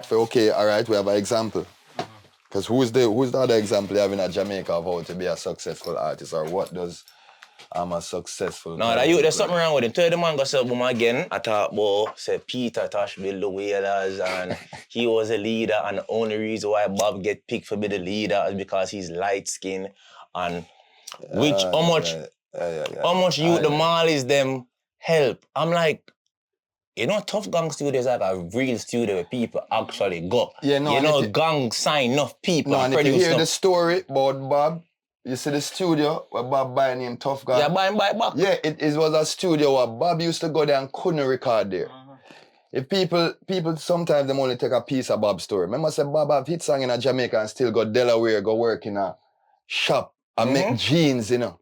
for, okay, all right, we have an example. Because who's the other example you have in Jamaica of how to be a successful artist, or what does a successful... No, that you, there's something wrong with him. Tell the man go sell boom again. I thought, boy, say Peter Tosh build the Wailers and he was a leader, and the only reason why Bob get picked for be the leader is because he's light-skinned, and how much you, the Marleys, them help. I'm like, you know, Tough Gang Studio is like a real studio where people actually go. Yeah, no, you know, gang sign enough people no, and if you produce hear the story about Bob, you see the studio where Bob buy name Tough Gang. Yeah, buy back. Yeah, it was a studio where Bob used to go there and couldn't record there. If people sometimes them only take a piece of Bob's story. Remember, I said Bob have hit song in Jamaica and still go Delaware, go work in a shop and make jeans, you know.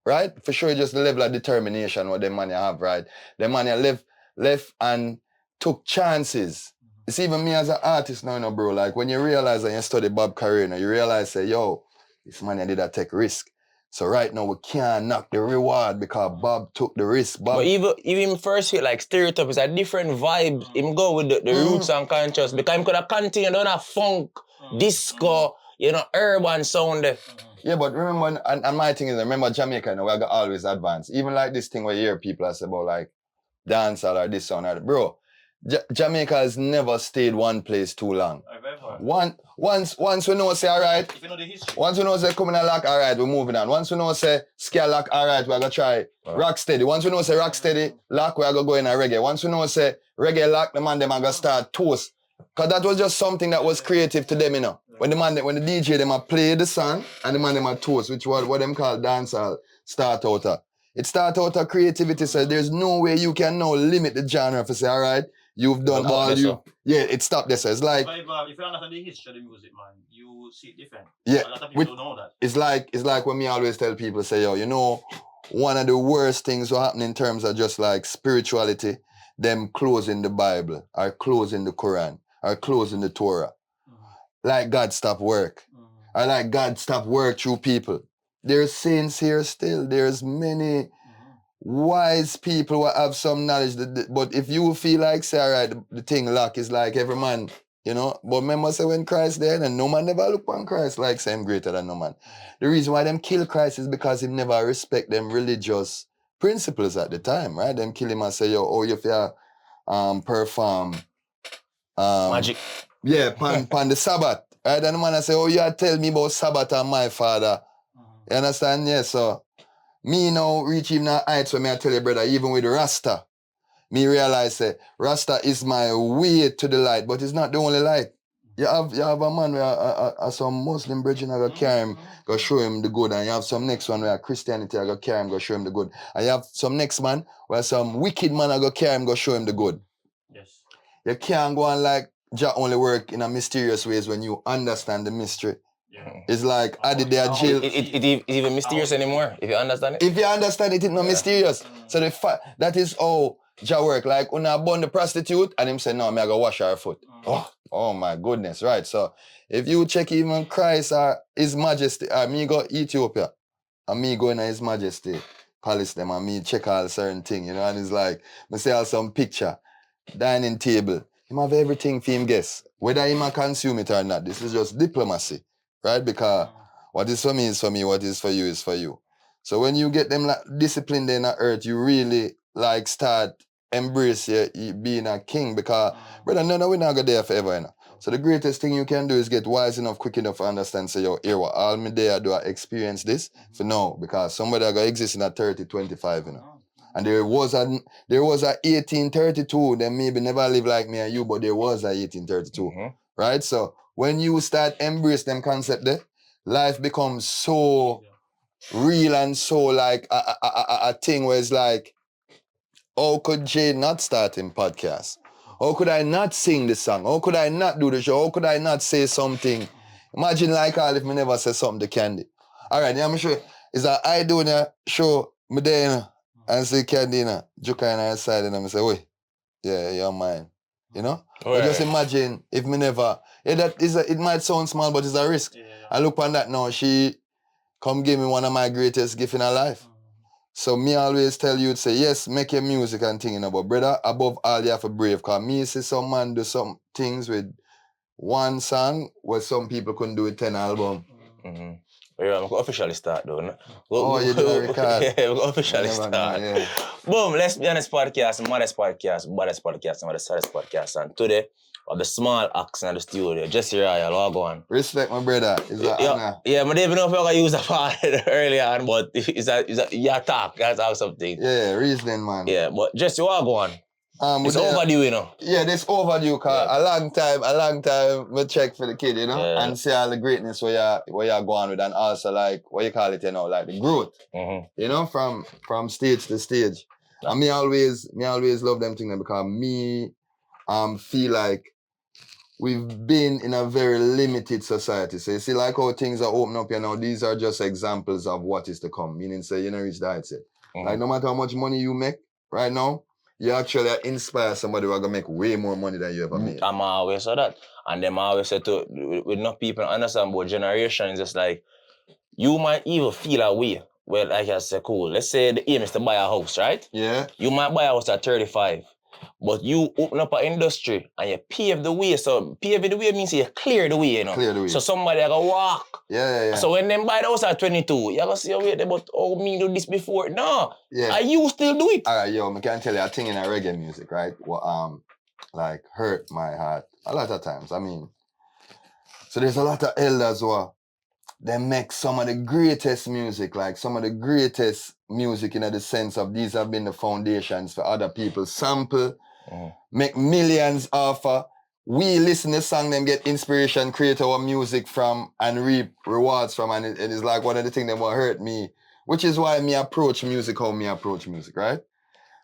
Right? For sure, just the level of determination what them man have, right? Them man left and took chances. It's even me as an artist now, you know, bro. Like when you realize that you study Bob career, you realize, say, yo, this man did not take risk. So right now we can't knock the reward because Bob took the risk. Bob... But even first hit like Stereotype is a different vibe. Him go with the roots and conscious because him could have continued on a funk, disco, you know, urban sound there. Yeah, but remember, and my thing is, remember Jamaica, you know, we got always advanced. Even like this thing where you hear people say about like dancehall or this or that. Bro, Jamaica has never stayed one place too long. Once we know, say, all right, if you know the history. Once we know, say, coming a lock, all right, we're moving on. Once we know, say, scale lock, all right, we're going to try rock steady. Once we know, say, rock steady, lock, we're going to go in a reggae. Once we know, say, reggae lock, the man, them are going to start toast. Because that was just something that was creative to them, you know. When the DJ, them play the song, and the man, them toast, which was what them call dancehall, start out. It start out of creativity, so there's no way you can now limit the genre for say, all right, you've done all you... Yeah, it stopped there, so it's like... If you understand the history of the music, man, you see it different. Yeah. A lot of people don't know that. It's like when me always tell people, say, yo, you know, one of the worst things will happen in terms of just like spirituality, them closing the Bible, or closing the Quran, or closing the Torah. Like God stop work. Or like God stop work through people. There's saints here still. There's many wise people who have some knowledge. But if you feel like, say, all right, the thing lock is like every man, you know. But remember, say, when Christ there, and no man never look on Christ like say him greater than no man. The reason why them kill Christ is because he never respect them religious principles at the time, right? Them kill him and say, yo, oh, if you perform... magic. Yeah, pan the Sabbath. Right? And the man say, oh, you tell me about Sabbath and my father. You understand? Yeah, so me now reach even a heights when I tell you, brother, even with Rasta, me realize that Rasta is my way to the light, but it's not the only light. You have a man where some Muslim brethren go carry him, go show him the good, and you have some next one where Christianity go carry him, go show him the good. And you have some next man where some wicked man go carry him, go show him the good. Yes. You can't go on like Jah only work in a mysterious ways when you understand the mystery. Yeah. It's like added their jail. It even mysterious anymore, if you understand it. If you understand it, it's not mysterious. So that is how Jah work. Like when I born the prostitute and him say, no, me I go wash her foot. Oh my goodness, right? So if you check even Christ or His Majesty, me go Ethiopia, and me go in His Majesty, palace them, and me check all certain thing, you know, and it's like, me say all some picture, dining table. Him have everything for him guess. Whether he might consume it or not. This is just diplomacy. Right? Because what is for me is for me, what is for you is for you. So when you get them like disciplined in the earth, you really like start embrace being a king because brother, no, we're not gonna there forever, you know. So the greatest thing you can do is get wise enough, quick enough to understand, say, yo, here what all me there do I experience this for now, because somebody gonna exist in a 30, 25, you know. And there was a 1832, then maybe never live like me and you, but there was a 1832. Right? So when you start embrace them concept there, life becomes so real and so like a thing where it's like, how could Jay not start him podcast? How could I not sing the song? How could I not do the show? How could I not say something? Imagine like all if me never say something to Candy. All right, yeah, I'm sure. Is that I doing a show, me there, you know, and say Candy, you know, joke on her side, and I say, wait, yeah, you're mine. You know? Oh, but just imagine if me never... Yeah, it might sound small, but it's a risk. Yeah. I look on that now, she come give me one of my greatest gifts in her life. So me always tell you to say, yes, make your music and thing, you know, but brother, above all, you have to brave, because me see some man do some things with one song where some people couldn't do it 10 album. Mm-hmm. Yeah, we can officially start though, no? Oh, you did a record? Yeah, we can officially You never start. know, yeah. Boom, let's be honest podcast, maddest podcast, baddest podcast, and the saddest podcast. And today, of the small acts in the studio, Jesse Royal, what go on? Respect my brother. It's an honor. Yeah, I don't even know if I can use a part earlier on, but you talk something. Yeah, reasoning, man. Yeah, but Jesse, what go on? It's with the- overdue, you know. Yeah, this overdue, cause Yeah. a long time, we check for the kid, you know, Yeah. and see all the greatness where you're going with, and also like, what you call it, you know, like the growth, you know, from stage to stage. And me always love them things because me, feel like we've been in a very limited society. So you see, like how things are open up, you know, these are just examples of what is to come. Meaning, say, you know, reach the heights yet. Like, no matter how much money you make right now, you actually inspire somebody who are gonna make way more money than you ever made. I'm always say that. And them always say to, with enough people understand about generations, it's like, you might even feel a way. Well, like I said, cool. Let's say the aim is to buy a house, right? Yeah. You might buy a house at 35. But you open up an industry and you pave the way. So pave the way means you clear the way, you know. Clear the way. So somebody I go walk. Yeah. So when them buy the house at 22, you go see, wait, but oh, me do this before. No. Yeah. And you still do it. All right, yo, I can tell you a thing in a reggae music, right? What like hurt my heart a lot of times. I mean, so there's a lot of elders who they make some of the greatest music, like some of the greatest music in the sense of these have been the foundations for other people. Sample, make millions off we listen to song, them get inspiration, create our music from and reap rewards from, and it is like one of the things that will hurt me, which is why me approach music how me approach music, right?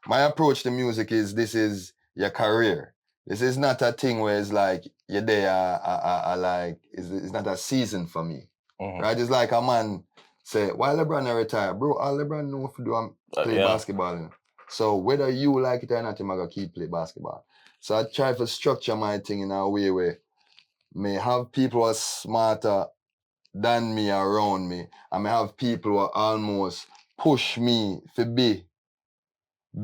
My approach to music is this is your career. This is not a thing where it's like you're there, like it's not a season for me. Right? It's like a man say, why LeBron not retire? Bro, all LeBron know to do play basketball. You know? So whether you like it or not, I'm gonna keep play basketball. So I try to structure my thing in a way where may have people who are smarter than me around me. I may have people who are almost push me to be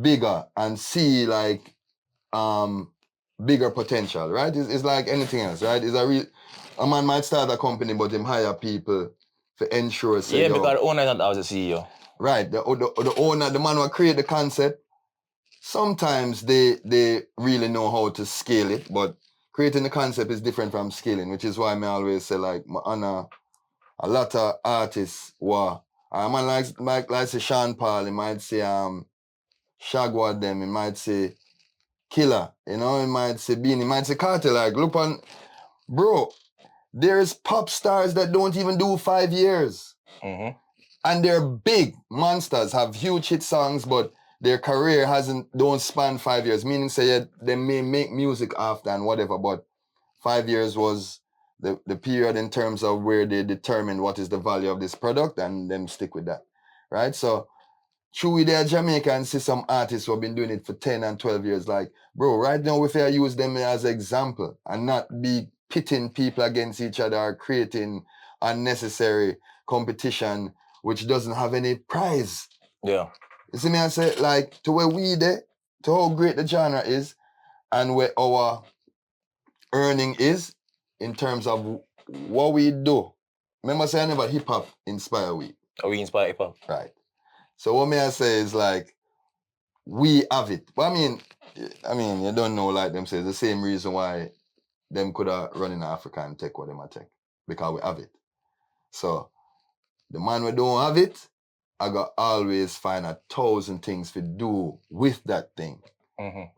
bigger and see like bigger potential, right? It's like anything else, right? It's a man might start a company, but him hire people to ensure. Say, yeah, because the owner is not always the CEO. Right, the owner, the man who create the concept. Sometimes they really know how to scale it, but creating the concept is different from scaling, which is why I always say like I honor a lot of artists who a man like say Sean Paul, he might say Shagwad them, he might say Killer, you know, he might say Bean, he might say Carter, like look on, bro, there's pop stars that don't even do 5 years. And they're big monsters, have huge hit songs, but their career don't span 5 years. Meaning say they may make music after and whatever, but 5 years was the period in terms of where they determine what is the value of this product and them stick with that. Right? So true, they're Jamaica and see some artists who have been doing it for 10 and 12 years. Like, bro, right now if I use them as an example and not be pitting people against each other or creating unnecessary competition which doesn't have any prize. Yeah. You see me, I say, like, to where we there, to how great the genre is, and where our earning is in terms of what we do. Remember, say I never hip-hop inspire we. Or we inspire hip-hop. Right. So what may I say is like, we have it. But I mean, you don't know, like them say, the same reason why them could have run in Africa and take what them a take. Because we have it. So, the man who don't have it, I got always find 1,000 things to do with that thing.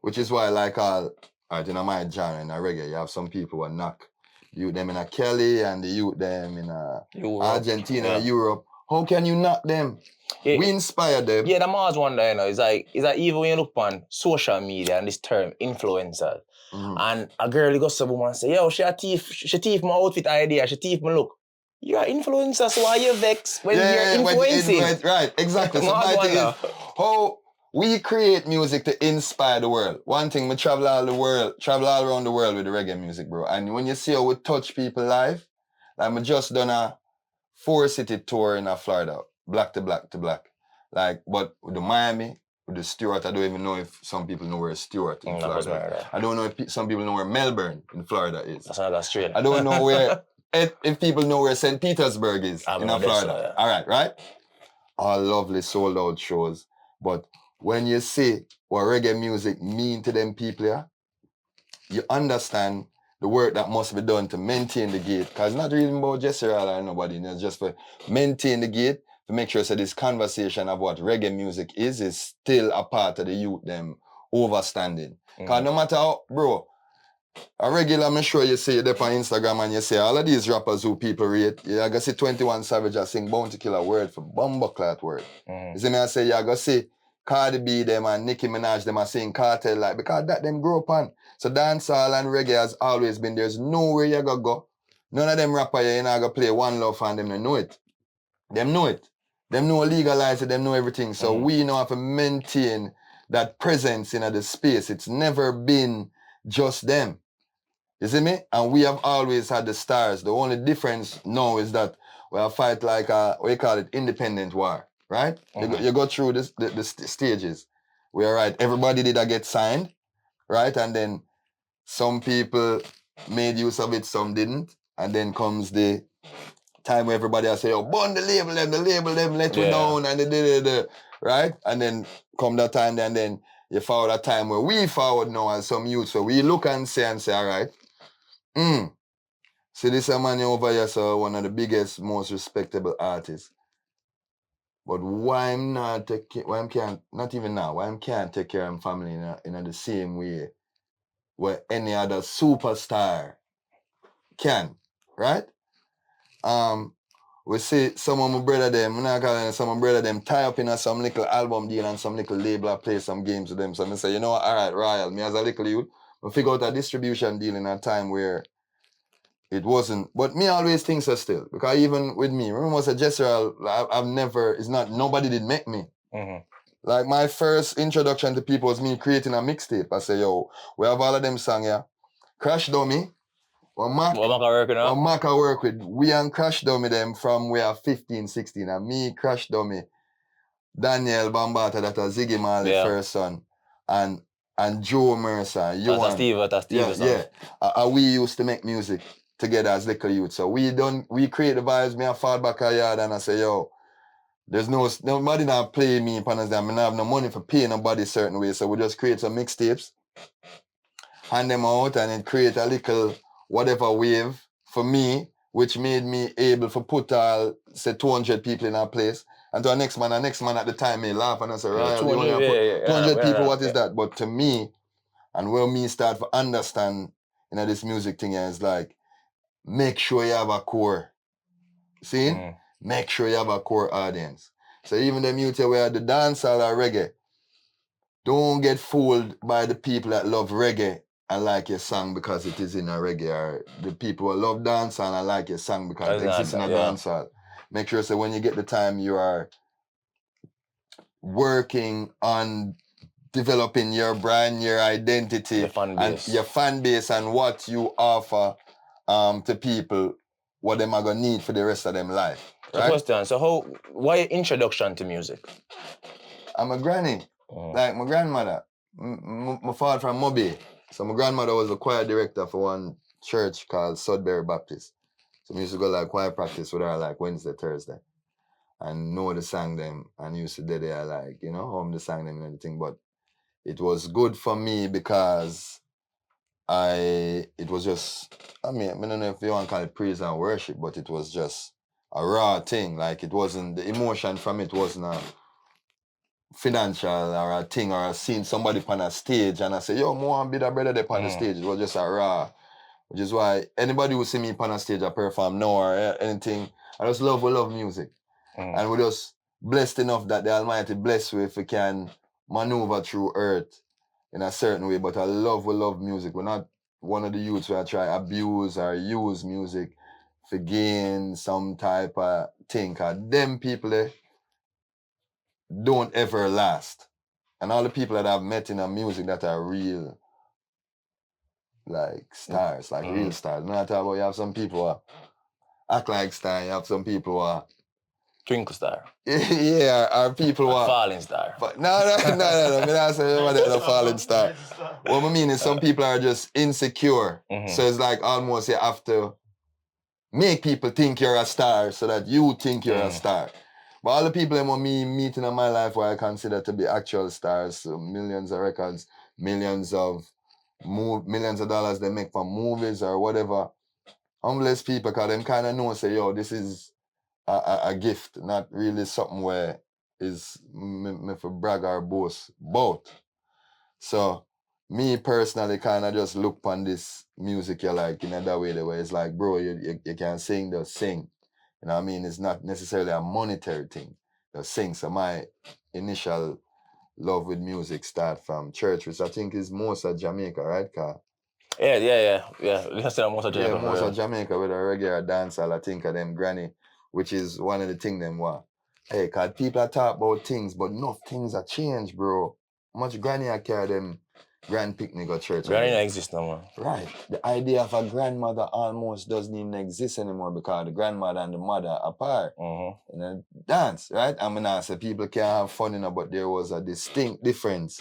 Which is why like all right, in my genre, in a reggae, you have some people who knock you them in a Kelly and the youth them in Argentina, Europe. How can you knock them? Yeah. We inspire them. Yeah, the Mars one there, you know, it's like even when you look on social media and this term influencer, and a girl goes to a woman and say, yo, she thief my outfit idea, she thief my look. You are influencer, so why you vex when you're influencing? Right, exactly. So my thing is how we create music to inspire the world. One thing, we travel all around the world with the reggae music, bro. And when you see how we touch people live, like we just done a 4-city tour in Florida, black to black to black. Like, but with the Miami, the Stewart. I don't even know if some people know where Stewart in That was Florida is. murder. I don't know if some people know where Melbourne in Florida is. That's not Australia. I don't know where, if people know where St. Petersburg is in Florida. All right? All lovely sold out shows. But when you see what reggae music mean to them people, yeah, you understand the work that must be done to maintain the gate. Because it's not really about Jesse or nobody, it's just for maintain the gate, to make sure that this conversation of what reggae music is still a part of the youth them overstanding. Because no matter how, bro, a regular, I'm sure you see it up on Instagram and you say all of these rappers who people rate, you gotta see 21 Savage I sing Bounty Killer word for Bumbleclat word. You see me, I say you gotta see Cardi B them and Nicki Minaj them are saying cartel like, because that them grow up on. So dancehall and reggae has always been, there's nowhere you gotta go. None of them rapper you not gonna play One Love and them know it. Them know it. Them know legalize it, them know everything. So we know have to maintain that presence in the space. It's never been just them. You see me? And we have always had the stars. The only difference now is that we have fight like a, what you call it, independent war, right? You go through the stages. We are right. Everybody did get signed, right? And then some people made use of it, some didn't. And then comes the time where everybody will say, oh, burn the label them, let you down, and the right? And then come that time, and then you forward a time where we forward now as some youth. So we look and say, all right, see this man over here, so one of the biggest, most respectable artists. But why I'm not why I can't, not even now, why I can't take care of my family in the same way where any other superstar can, right? We see some of my brother them, I'm not calling some of my brother them tie up in some little album deal and some little label, I play some games with them. So I say, you know what, all right, Royal, me as a little youth, I figure out a distribution deal in a time where it wasn't, but me always think so still. Because even with me, remember I said Jesse, I've never, it's not, nobody did make me. Like my first introduction to people was me creating a mixtape. I say, yo, we have all of them songs here. Crash Dummy, what Mac I work with, we and Crash Dummy them from we are 15, 16. And me, Crash Dummy, Daniel Bambata, that was Ziggy Marley first son, and Joe Mercer, Johan. We used to make music together as little youth. So we create the vibes, me I fall back a yard and I say, yo, there's nobody not play me upon us, I don't have no money for paying nobody certain way. So we just create some mixtapes, hand them out, and then create a little whatever wave for me, which made me able to put say 200 people in a place. And to the next man at the time may laugh and I say, right, 200 people, what is that? But to me, and where me start to understand, this music thing is like, make sure you have a core. See? Make sure you have a core audience. So even them youth who are the dancehall or reggae, don't get fooled by the people that love reggae and like your song because it is in a reggae, or the people who love dancehall and like your song because it exists in a dancehall. Make sure so when you get the time you are working on developing your brand, your identity, your fan base and what you offer to people, what them are gonna need for the rest of them life. Right? Question, so why introduction to music? I'm a granny. Like my grandmother. My father from Moby. So my grandmother was a choir director for one church called Sudbury Baptist. So we used to go like choir practice with her like Wednesday, Thursday. And know the song them and used to do there like, home the song them and everything. But it was good for me because it was just, I don't know if you want to call it praise and worship, but it was just a raw thing. Like it wasn't, the emotion from it wasn't a financial or a thing or seeing somebody on a stage and I say, yo, I want to be that brother there on the stage. It was just a raw, which is why anybody who see me on a stage, I perform now or anything, we love music. And we're just blessed enough that the Almighty bless you if we can maneuver through earth in a certain way. But we love music. We're not one of the youths who try abuse or use music to gain some type of thing. Because them people don't ever last. And all the people that I've met in the music that are real, like stars, like real stars. Not about you have some people who act like stars, you have some people who Twinkle star. Yeah, our people want. Falling star. But no. Me not say nobody is a falling star. What I mean is some people are just insecure. Mhm. So it's like almost you have to make people think you're a star so that you think you're a star. But all the people that me meeting in my life where I consider to be actual stars, so millions of records, millions of dollars they make from movies or whatever. Humblest people, because them kind of know, say, yo, this is a gift, not really something where is me for brag or boast both. So me personally kind of just look on this music you like in that way, the way it's like, bro, you can sing, just sing. You know what I mean? It's not necessarily a monetary thing. Just sing. So my initial love with music start from church, which I think is most of Jamaica, right? Yeah. Let's say most of Jamaica. Yeah, most of Jamaica, whether reggae or dancehall, I think of them granny, which is one of the things them want. Hey, cause people are talk about things, but enough things are changed, bro. How much granny I carry them grand picnic or church? Granny don't exist no more. Right. The idea of a grandmother almost doesn't even exist anymore because the grandmother and the mother are apart. Mm-hmm. And then dance, right? I mean, I say people can have fun, but there was a distinct difference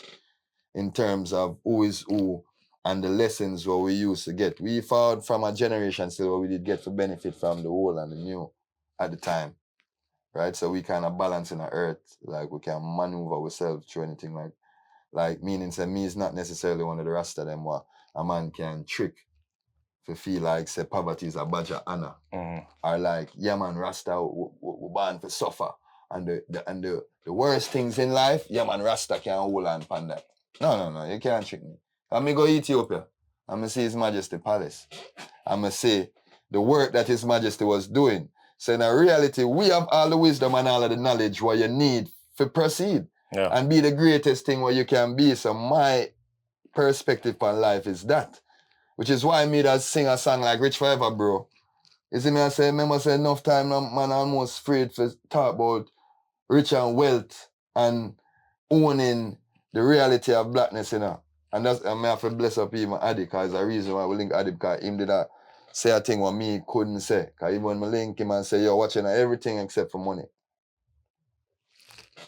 in terms of who is who and the lessons what we used to get. We found from a generation still what we did get to benefit from the old and the new at the time. Right? So we kind of balance in the earth, like we can maneuver ourselves through anything like meaning say me is not necessarily one of the Rasta them what a man can trick to feel like say poverty is a badge of honor. Or like, yeah man, Rasta we born for suffer. And the worst things in life, yeah man, Rasta can hold on upon that. No, you can't trick me. I'm go Ethiopia. I'm gonna see His Majesty Palace. I'm gonna see the work that His Majesty was doing. So in reality, we have all the wisdom and all of the knowledge what you need to proceed and be the greatest thing what you can be. So my perspective on life is that. Which is why me that sing a song like Rich Forever, bro. You see me, I say, remember say enough time, man, almost afraid to talk about rich and wealth and owning the reality of blackness, you know. And that's, I have to bless up even Adi, because the reason why we link Adi, because him did that say a thing what me couldn't say. Because even when I link him and say, yo, watching everything except for money.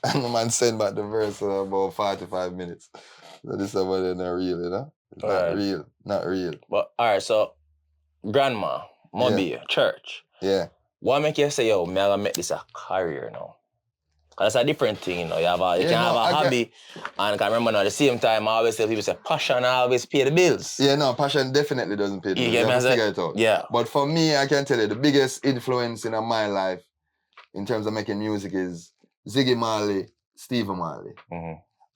And the man send back the verse about 45 minutes. So this is about it not real, you know? It's not real. But all right, so grandma, Mobby, church. Yeah. What make you say, yo, me I gonna make this a career now? That's a different thing, you know. You can have a hobby, and I remember now at the same time, I always tell people say passion always pay the bills. Yeah, no, passion definitely doesn't pay the bills. You have to figure it out. Yeah. But for me, I can tell you, the biggest influence in my life in terms of making music is Ziggy Marley, Stephen Marley,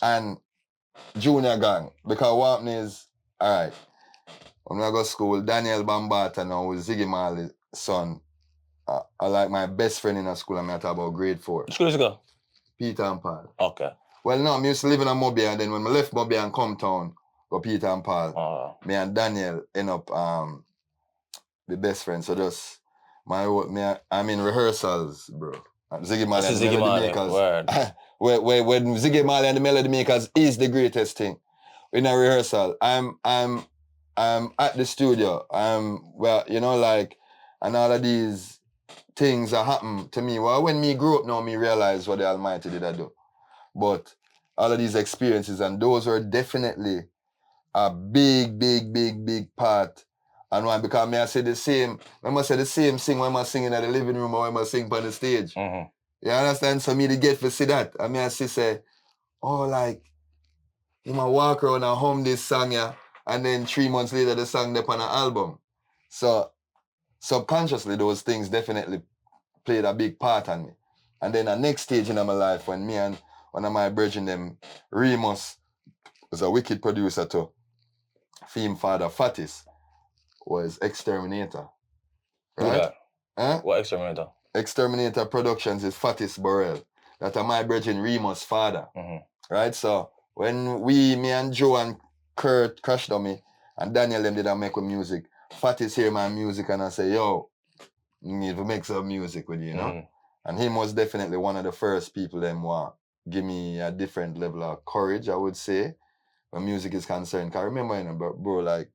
and Junior Gang. Because what happened is, all right, when I go to school, Daniel Bambata now was Ziggy Marley's son. I like my best friend in a school, and I talk about grade 4. Which school did you go? Peter and Paul. Okay. Well, no, I used to live in a Mobby, and then when I left Mobby and come town, go Peter and Paul, me and Daniel end up the best friends. So just I'm in rehearsals, bro. Ziggy Marley and the Melody Makers. Word. when Ziggy Marley and the Melody Makers is the greatest thing. In a rehearsal, I'm at the studio. Well, you know, like, and all of these things that happen to me. Well, when me grew up now, me realize what the Almighty did I do. But all of these experiences, and those were definitely a big part. And why? Because me I say the same thing when I'm singing at the living room or when I'm singing on the stage. You understand? So me to get to see that. I mean I say, oh, like, you might walk around and hum this song, yeah, and then 3 months later the song up on an album. So subconsciously those things definitely played a big part on me. And then the next stage in my life when me and one of my brethren them, Remus, was a wicked producer too. Theme father Fatis was Exterminator. Right? What Exterminator? Exterminator Productions is Fatis Burrell. That's my brethren Remus' father. Right? So when me and Joe and Kurt crashed on me, and Daniel them did a make with music, Fatis hear my music and I say, yo, you need to make some music with you know? And him was definitely one of the first people them want give me a different level of courage, I would say, when music is concerned. Cause remember, you know, bro, like,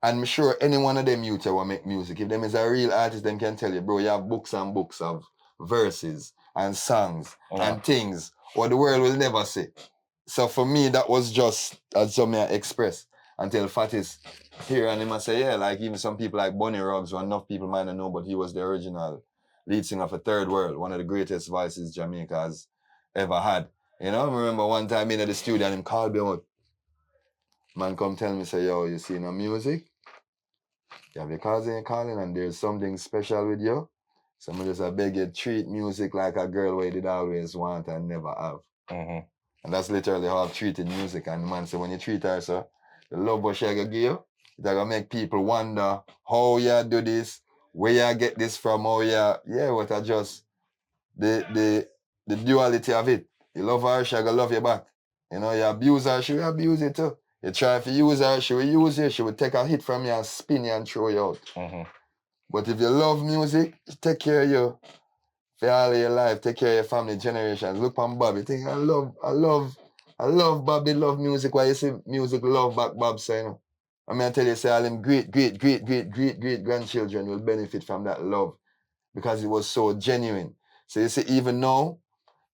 and I'm sure any one of them youth will make music. If them is a real artist, them can tell you, bro, you have books and books of verses and songs and things what the world will never see. So for me, that was just as some I express until Fatis here and he must say, yeah, like even some people like Bunny Ruggs, who enough people might not know, but he was the original lead singer for Third World, one of the greatest voices Jamaica has ever had. You know, I remember one time in the studio and him called me out. Man come tell me, say, yo, you see no music? You have your cousin calling and there's something special with you. So I just beg you, treat music like a girl where did always want and never have. And that's literally how I've treated music. And man say, when you treat her, so the love what she gonna give you, it's gonna make people wonder how you do this, where you get this from, how you, what I just, the duality of it. You love her, she gonna love you back. You know, you abuse her, she will abuse you too. You try to use her, she will use you, she will take a hit from you and spin you and throw you out. But if you love music, take care of you for all of your life, take care of your family, generations. Look on Bobby, think I love Bobby, love music. Why you say music love back Bob saying? I mean I tell you, say all them great grandchildren will benefit from that love because it was so genuine. So you see, even now,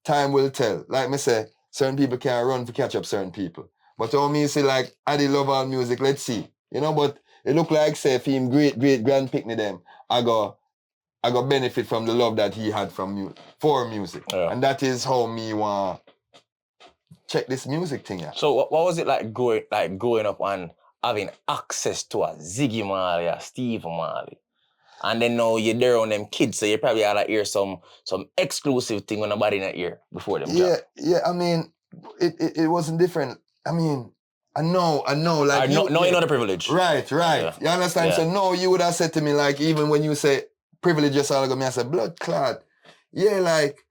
time will tell. Like me say, certain people can't run to catch up certain people. But how me say like, I did love all music, let's see. You know, but it look like say if him great grand picnic them, I go benefit from the love that he had for music. Yeah. And that is how me want check this music thing. Yeah. So what was it like growing up and having access to a Ziggy Marley, a Steve Marley? And then now you're there on them kids, so you probably had to hear some exclusive thing when nobody in the ear before them. Yeah, I mean, it wasn't different. I mean, I know, like you know the privilege. Right. Yeah. You understand? Yeah. So no, you would have said to me, like, even when you say privilege just all ago, me I said, blood clot. Yeah, like,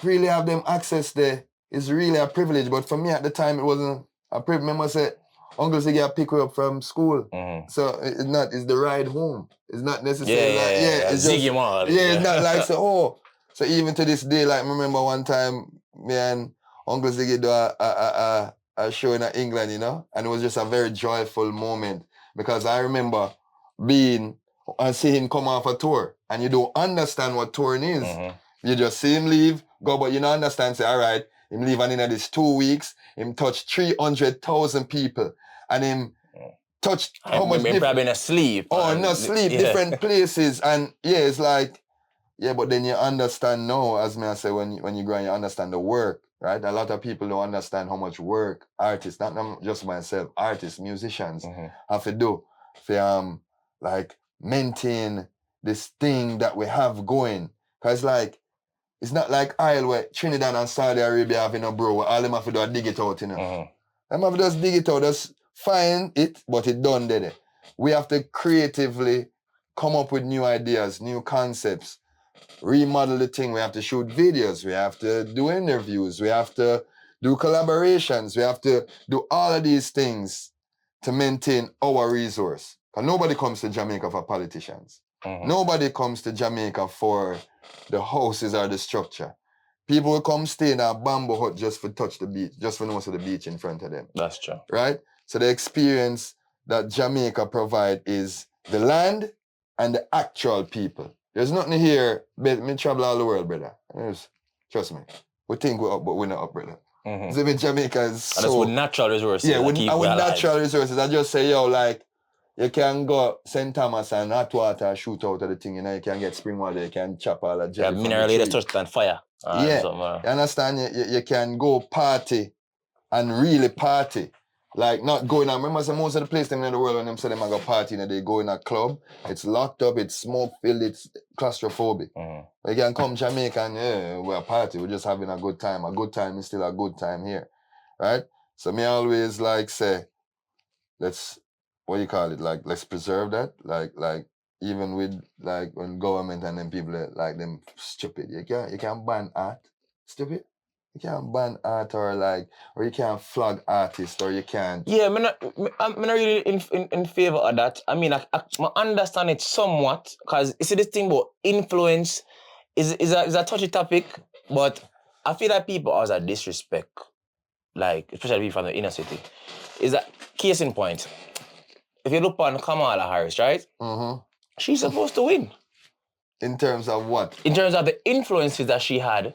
really have them access there is really a privilege. But for me at the time, it wasn't a privilege. Remember I said, Uncle Ziggy pick you up from school. So it's the ride home. It's not necessarily it's Ziggy just, Marley. it's not like so even to this day, like I remember one time me and Uncle Ziggy do a show in England, you know, and it was just a very joyful moment because I remember being and see him come off a tour and you don't understand what touring is. You just see him leave, go, but you don't understand, say, all right, him leave and in this 2 weeks, him touched 300,000 people and him touched how much different... Probably in a sleep. Different places. And it's like, but then you understand now, as me I say, when you grow and you understand the work, right? A lot of people don't understand how much work artists, not just myself, artists, musicians have to do for like maintain this thing that we have going. Cause like, it's not like oil where Trinidad and Saudi Arabia having a bro where all them have to do a dig it out, you know. Them have to just dig it out, just find it, but it done there. We have to creatively come up with new ideas, new concepts, remodel the thing. We have to shoot videos, we have to do interviews, we have to do collaborations, we have to do all of these things to maintain our resource. Because nobody comes to Jamaica for politicians. Nobody comes to Jamaica for the houses or the structure. People will come stay in a bamboo hut just for touch the beach, just for notice the beach in front of them. That's true. Right? So the experience that Jamaica provide is the land and the actual people. There's nothing here, me travel all the world, brother. Trust me. We think we're up, but we're not up, brother. So Jamaica is so... And that's with natural resources. Yeah, with natural resources. I just say, like, you can go St. Thomas and hot water shoot out of the thing, you know, you can get spring water, you can chop all the jelly. Yeah, mineral leader touched on fire. You understand? You can go party and really party. Like not going out. Remember, most of the places in the world when them say them go party, they go in a club, it's locked up, it's smoke filled, it's claustrophobic. You can come Jamaica and we're a party, we're just having a good time. A good time is still a good time here. Right? So me always like say, let's preserve that. Like even with like when government and them people like them stupid. You can't ban art. Stupid. You can't ban art or you can't flog artists or you can't. Yeah, I'm not really in favor of that. I mean, I understand it somewhat because you see this thing about influence is a touchy topic, but I feel that people always have disrespect, like especially people from the inner city. Is that case in point? If you look on Kamala Harris, right? She's supposed to win. In terms of what? In terms of the influences that she had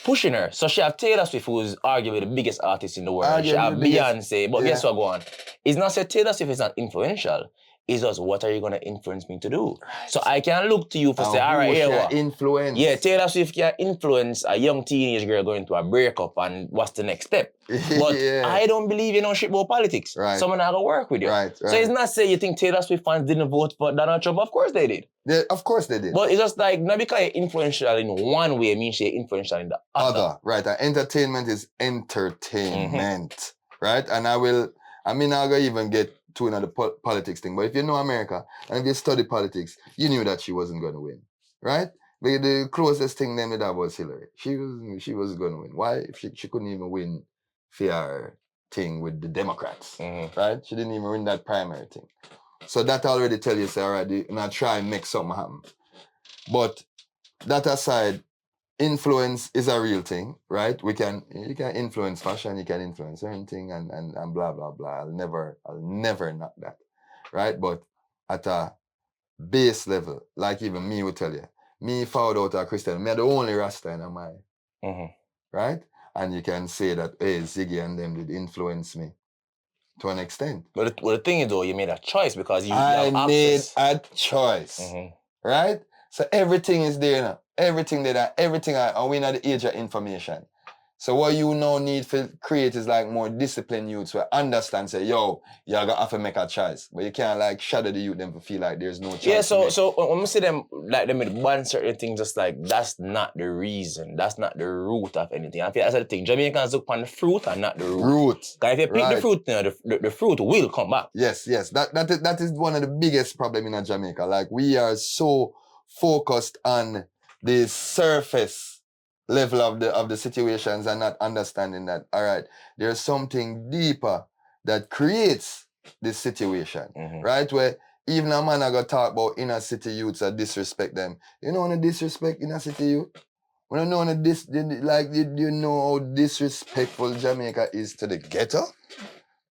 pushing her. So she have Taylor Swift, who is arguably the biggest artist in the world. She Arguably have the biggest, Beyonce. But guess what, go on? It's not say Taylor Swift is not influential. It's just, what are you going to influence me to do? So I can look to you for say, all right, here what? Influence. Yeah, Taylor Swift can influence a young teenage girl going through a breakup and what's the next step. But I don't believe in no shit about politics. Right. Someone not going to work with you. Right. So it's not say you think Taylor Swift fans didn't vote for Donald Trump. Of course they did. Yeah, of course they did. But it's just like, not because you're influential in one way, means you're influential in the other. Right. And entertainment is entertainment. Right? And I mean, not going to even get to another politics thing, but if you know America and if you study politics, you knew that she wasn't going to win. Right? But the closest thing them did was Hillary. She was going to win. Why? She couldn't even win fair thing with the Democrats. Right? She didn't even win that primary thing. So that already tell you, say, all right, you're not try and make something happen. But that aside, influence is a real thing, right? You can influence fashion, you can influence anything and blah, blah, blah. I'll never knock that, right? But at a base level, like even me would tell you, me found out a Christian, me the only Rasta in my, right? And you can say that, hey, Ziggy and them did influence me to an extent. But the thing is, though, you made a choice because you I have made access. a choice, right? So everything is there now. Everything there, and we're in the age of information. So what you now need to create is like more disciplined youths who understand, say, yo, you're gonna have to make a choice. But you can't like shadow the youth them to feel like there's no choice. Yeah, so when we see them, like them with ban certain things, just like, that's not the reason. That's not the root of anything. I feel that's the thing. Jamaicans look on the fruit and not the root. Because if you pick the fruit, you know, the fruit will come back. Yes. That is one of the biggest problems in Jamaica. Like, we are so focused on the surface level of the situations and not understanding that, all right, there's something deeper that creates this situation, right? Where even a man I got talk about inner city youths that disrespect them. You know, when they disrespect inner city youth? When I know you know how disrespectful Jamaica is to the ghetto?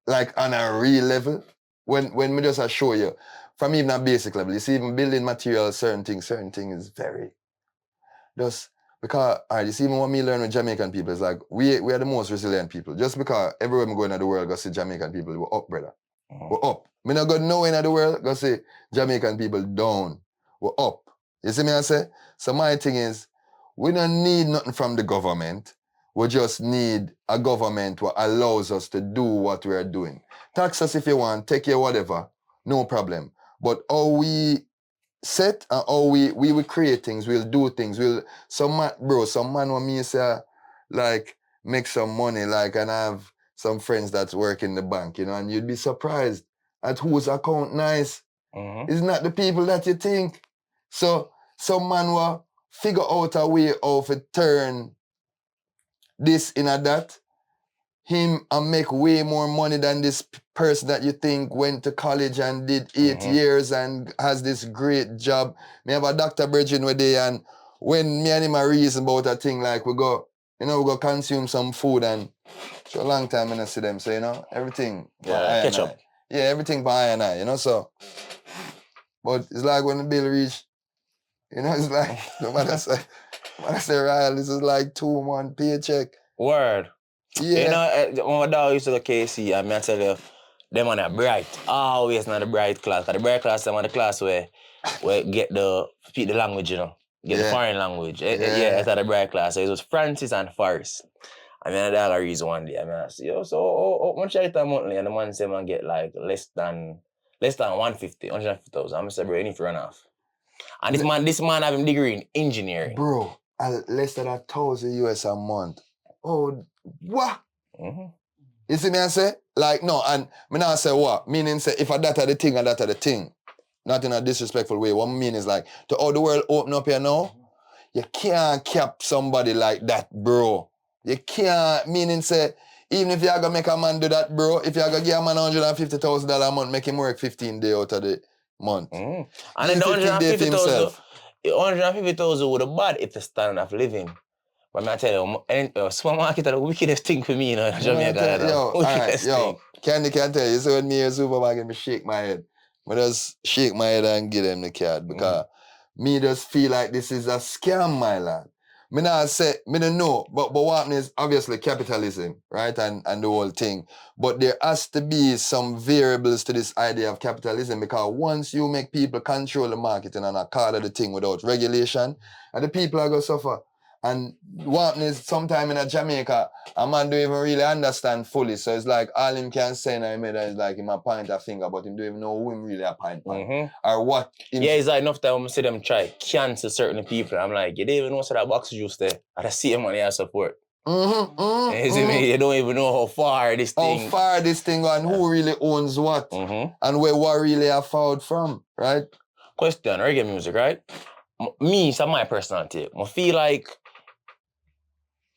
Like on a real level? When me just show you, from even a basic level, you see even building materials, certain things is very, just because, all right, you see even what me learn with Jamaican people is like, we are the most resilient people. Just because everywhere we go in the world, go see Jamaican people, we're up, brother. We're up. Me not go nowhere in the world, go see Jamaican people down. We're up. You see me I say? So my thing is, we don't need nothing from the government. We just need a government that allows us to do what we are doing. Tax us if you want, take your whatever, no problem. But how we set and how we will create things, we'll do things. Some man want me say, like, make some money, like, and I have some friends that work in the bank, you know, and you'd be surprised at whose account nice. It's not the people that you think. So some man will figure out a way how to turn this in a that, him and make way more money than this person that you think went to college and did 8 years and has this great job. Me have a Dr. Virgin with day, and when me and him are reason about a thing, like we go consume some food, and for a long time I don't see them. So, you know, everything. Catch up. Yeah, everything by I and I, you know, so. But it's like when the bill reach, you know, it's like, no matter say, Ryle, this is like 2-month paycheck. Word. Yeah. You know, when my dog used to go KC, I mean, I tell you, them on a bright. Always not the bright class. Because the bright class, them on the class where speak the language, you know. Get the foreign language. Yeah, that's the bright class. So it was Francis and Forrest. I mean, I dog a reason one day. I mean, I say, yo, so how much I get monthly? And the man say, man, get like less than 150,000. I'm say, bro, you need to run off. And this man have a degree in engineering. Bro, less than $1,000 a month. Oh, what? You see me I say? Like, no, and me not say what? Meaning say, if that are the thing and that are the thing. Not in a disrespectful way. What I mean is like, to all the world open up here now, you can't cap somebody like that, bro. You can't, meaning say, even if you're going to make a man do that, bro, if you're going to give a man $150,000 a month, make him work 15 days out of the month. And then the 150,000 would have bad if the standard of living. But I tell you, supermarket are the wickedest thing for me, you know, Jamaica. Candy can tell you, so when me in the supermarket, I shake my head. I just shake my head and give them the card because me just feel like this is a scam, my lad. Me not say, me don't know, but what happens is obviously capitalism, right? And the whole thing. But there has to be some variables to this idea of capitalism because once you make people control the marketing and a call of the thing without regulation, and the people are going to suffer. And what happens is sometime in Jamaica, a man don't even really understand fully. So it's like all him can say in his head is like him a point a finger, but him don't even know who him really a point. Or what. Yeah, it's like enough time I see them try cancel certain people. I'm like, you don't even know what's that box juice there. I see him money I support. You see me? You don't even know how far this thing and who really owns what. And where what really are found from, right? Question, reggae music, right? Me, it's my personal take. I feel like,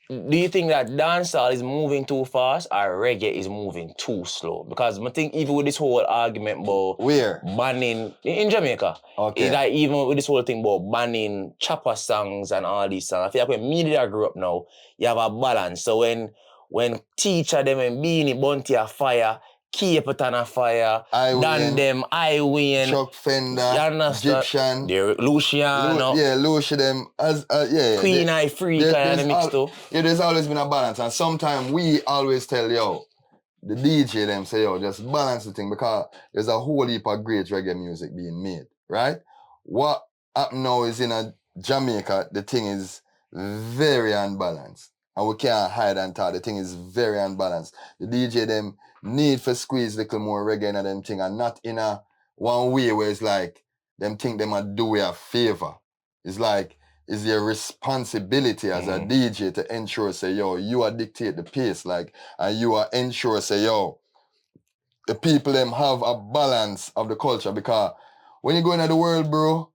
do you think that dancehall is moving too fast or reggae is moving too slow? Because I think even with this whole argument about where banning in Jamaica, okay, like even with this whole thing about banning chopper songs and all these songs, I feel like when media grew up now, you have a balance. So when teacher them and Beanie Bunty a fire, Cape on a fire, Dan them, I win, Chuck Fender, Egyptian, Luciano, Lucia them as Queen I Free kind of mix too. Yeah, there's always been a balance, and sometimes we always tell the DJ them say just balance the thing because there's a whole heap of great reggae music being made, right? What happened now is in Jamaica, the thing is very unbalanced. And we can't hide and talk. The thing is very unbalanced. The DJ them need for squeeze a little more reggae in them thing and not in a one way where it's like them think them a do you a favor. It's like it's your responsibility as a DJ to ensure say you are dictate the pace like and you are ensure say the people them have a balance of the culture because when you go into the world, bro,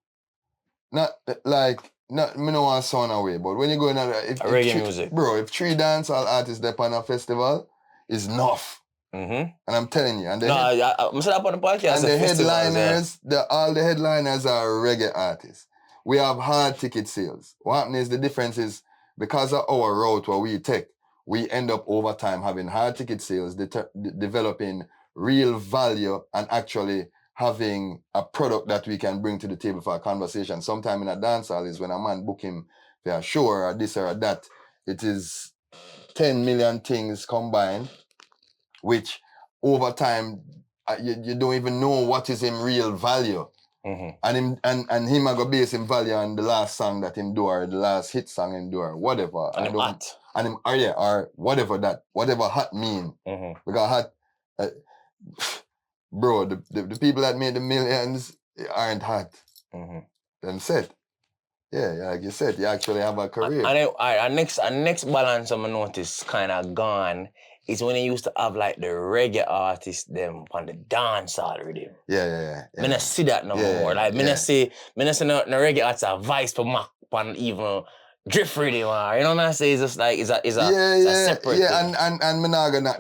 not like not me no want to sound away, but when you go in reggae music, bro, if 3 dancehall artists there on a festival, it's enough. And I'm telling you, and I'm set up on the podcast. And the headliners, all the headliners are reggae artists. We have hard ticket sales. What happens is the difference is because of our route what we take, we end up over time having hard ticket sales, developing real value and actually having a product that we can bring to the table for a conversation. Sometime in a dancehall is when a man book him for a show or this or that. It is 10 million things combined, which over time you don't even know what is in real value. And him I go base him value on the last song that him do or the last hit song him do or whatever. And him hot. And him or whatever hot mean. Because hot bro, the people that made the millions aren't hot. Them said. Yeah, like you said, you actually have a career. And next balance I'm notice kind of gone is when they used to have like the reggae artists them on the dancehall rhythm. Yeah. Me not see that no more. Like me not see no reggae artists are vice for Mac on even drift rhythm. You know what I'm saying? It's just like it's a separate thing. And me not gonna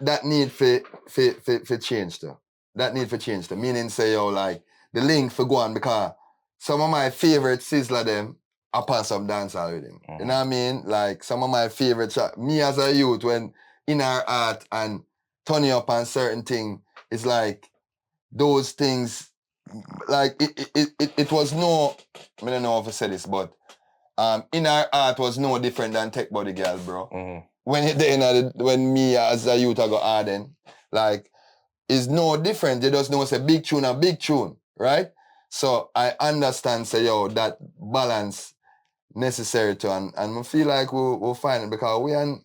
that need for change though. That need for change though. Meaning say like the link for go on because some of my favorite sizzler them upon some dancehall rhythm. You know what I mean? Like some of my favorite me as a youth when in our art and turning up on certain thing, it's like those things like it was no I don't know if I said this, but in our art was no different than Tech Body Girl, bro. When me as a youth I go Arden, like it's no different. You just know it's a big tune, right? So I understand say that balance necessary to and I feel like we'll find it because we are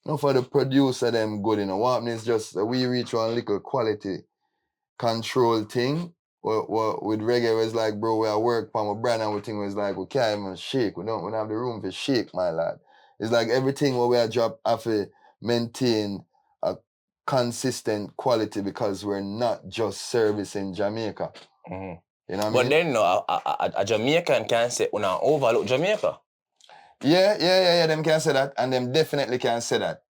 not for the producer them good, you know. What happens is just we reach one little quality control thing. With reggae was like, bro, we work on my brand and everything was like, we can't even shake. We don't have the room to shake, my lad. It's like everything where we are job have to maintain a consistent quality because we're not just servicing Jamaica. You know what I mean? But then a Jamaican can say, "Una overlook Jamaica." Yeah, them can say that, and them definitely can say that.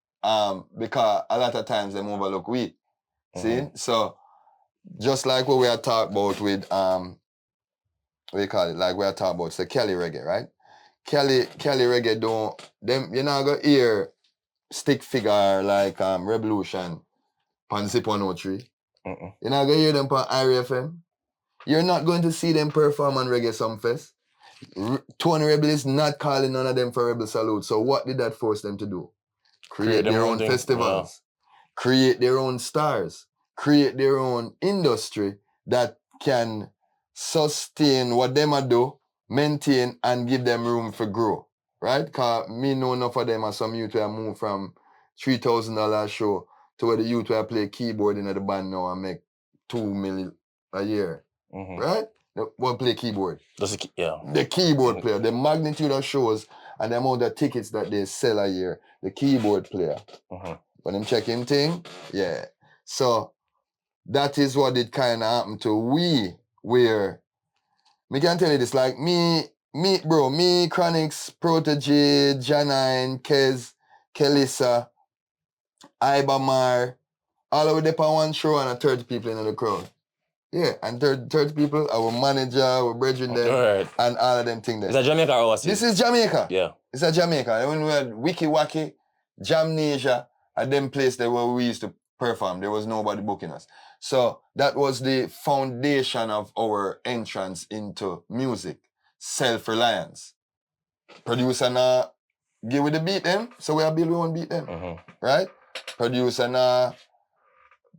Because a lot of times them overlook we. See? So just like what we are talking about with what do you call it? Like we are talking about the Kelly reggae, right? Kelly reggae don't them you're not gonna hear stick figure like Revolution on Zip 103. You're not gonna hear them on IRFM. You're not going to see them perform on Reggae Sumfest. Tony Rebel is not calling none of them for Rebel Salute. So what did that force them to do? Create their own thing, festivals, create their own stars, create their own industry that can sustain what them do, maintain, and give them room for grow. Right? Because me know enough of them as some youth who move from $3,000 show to where the youth who play keyboard in the band now and make $2 million a year. Right? One play keyboard. The keyboard player, the magnitude of shows and the amount of tickets that they sell a year, the keyboard player. When them check him thing, yeah. So that is what it kind of happened to we, where me can tell you this, like me, Chronix, Protege, Janine, Kez, Kelissa, Ibamar, all of them on one show and 30 people in the crowd. Yeah, and 30 people, our manager, our brethren them, and all of them things there. Is that Jamaica or overseas? This is Jamaica. Yeah. It's a Jamaica. When we had Wiki Wacky, Jamnesia, and them place there where we used to perform, there was nobody booking us. So that was the foundation of our entrance into music. Self-reliance. Producer now give we the beat them, so we are build we won't beat them. Right? Producer now.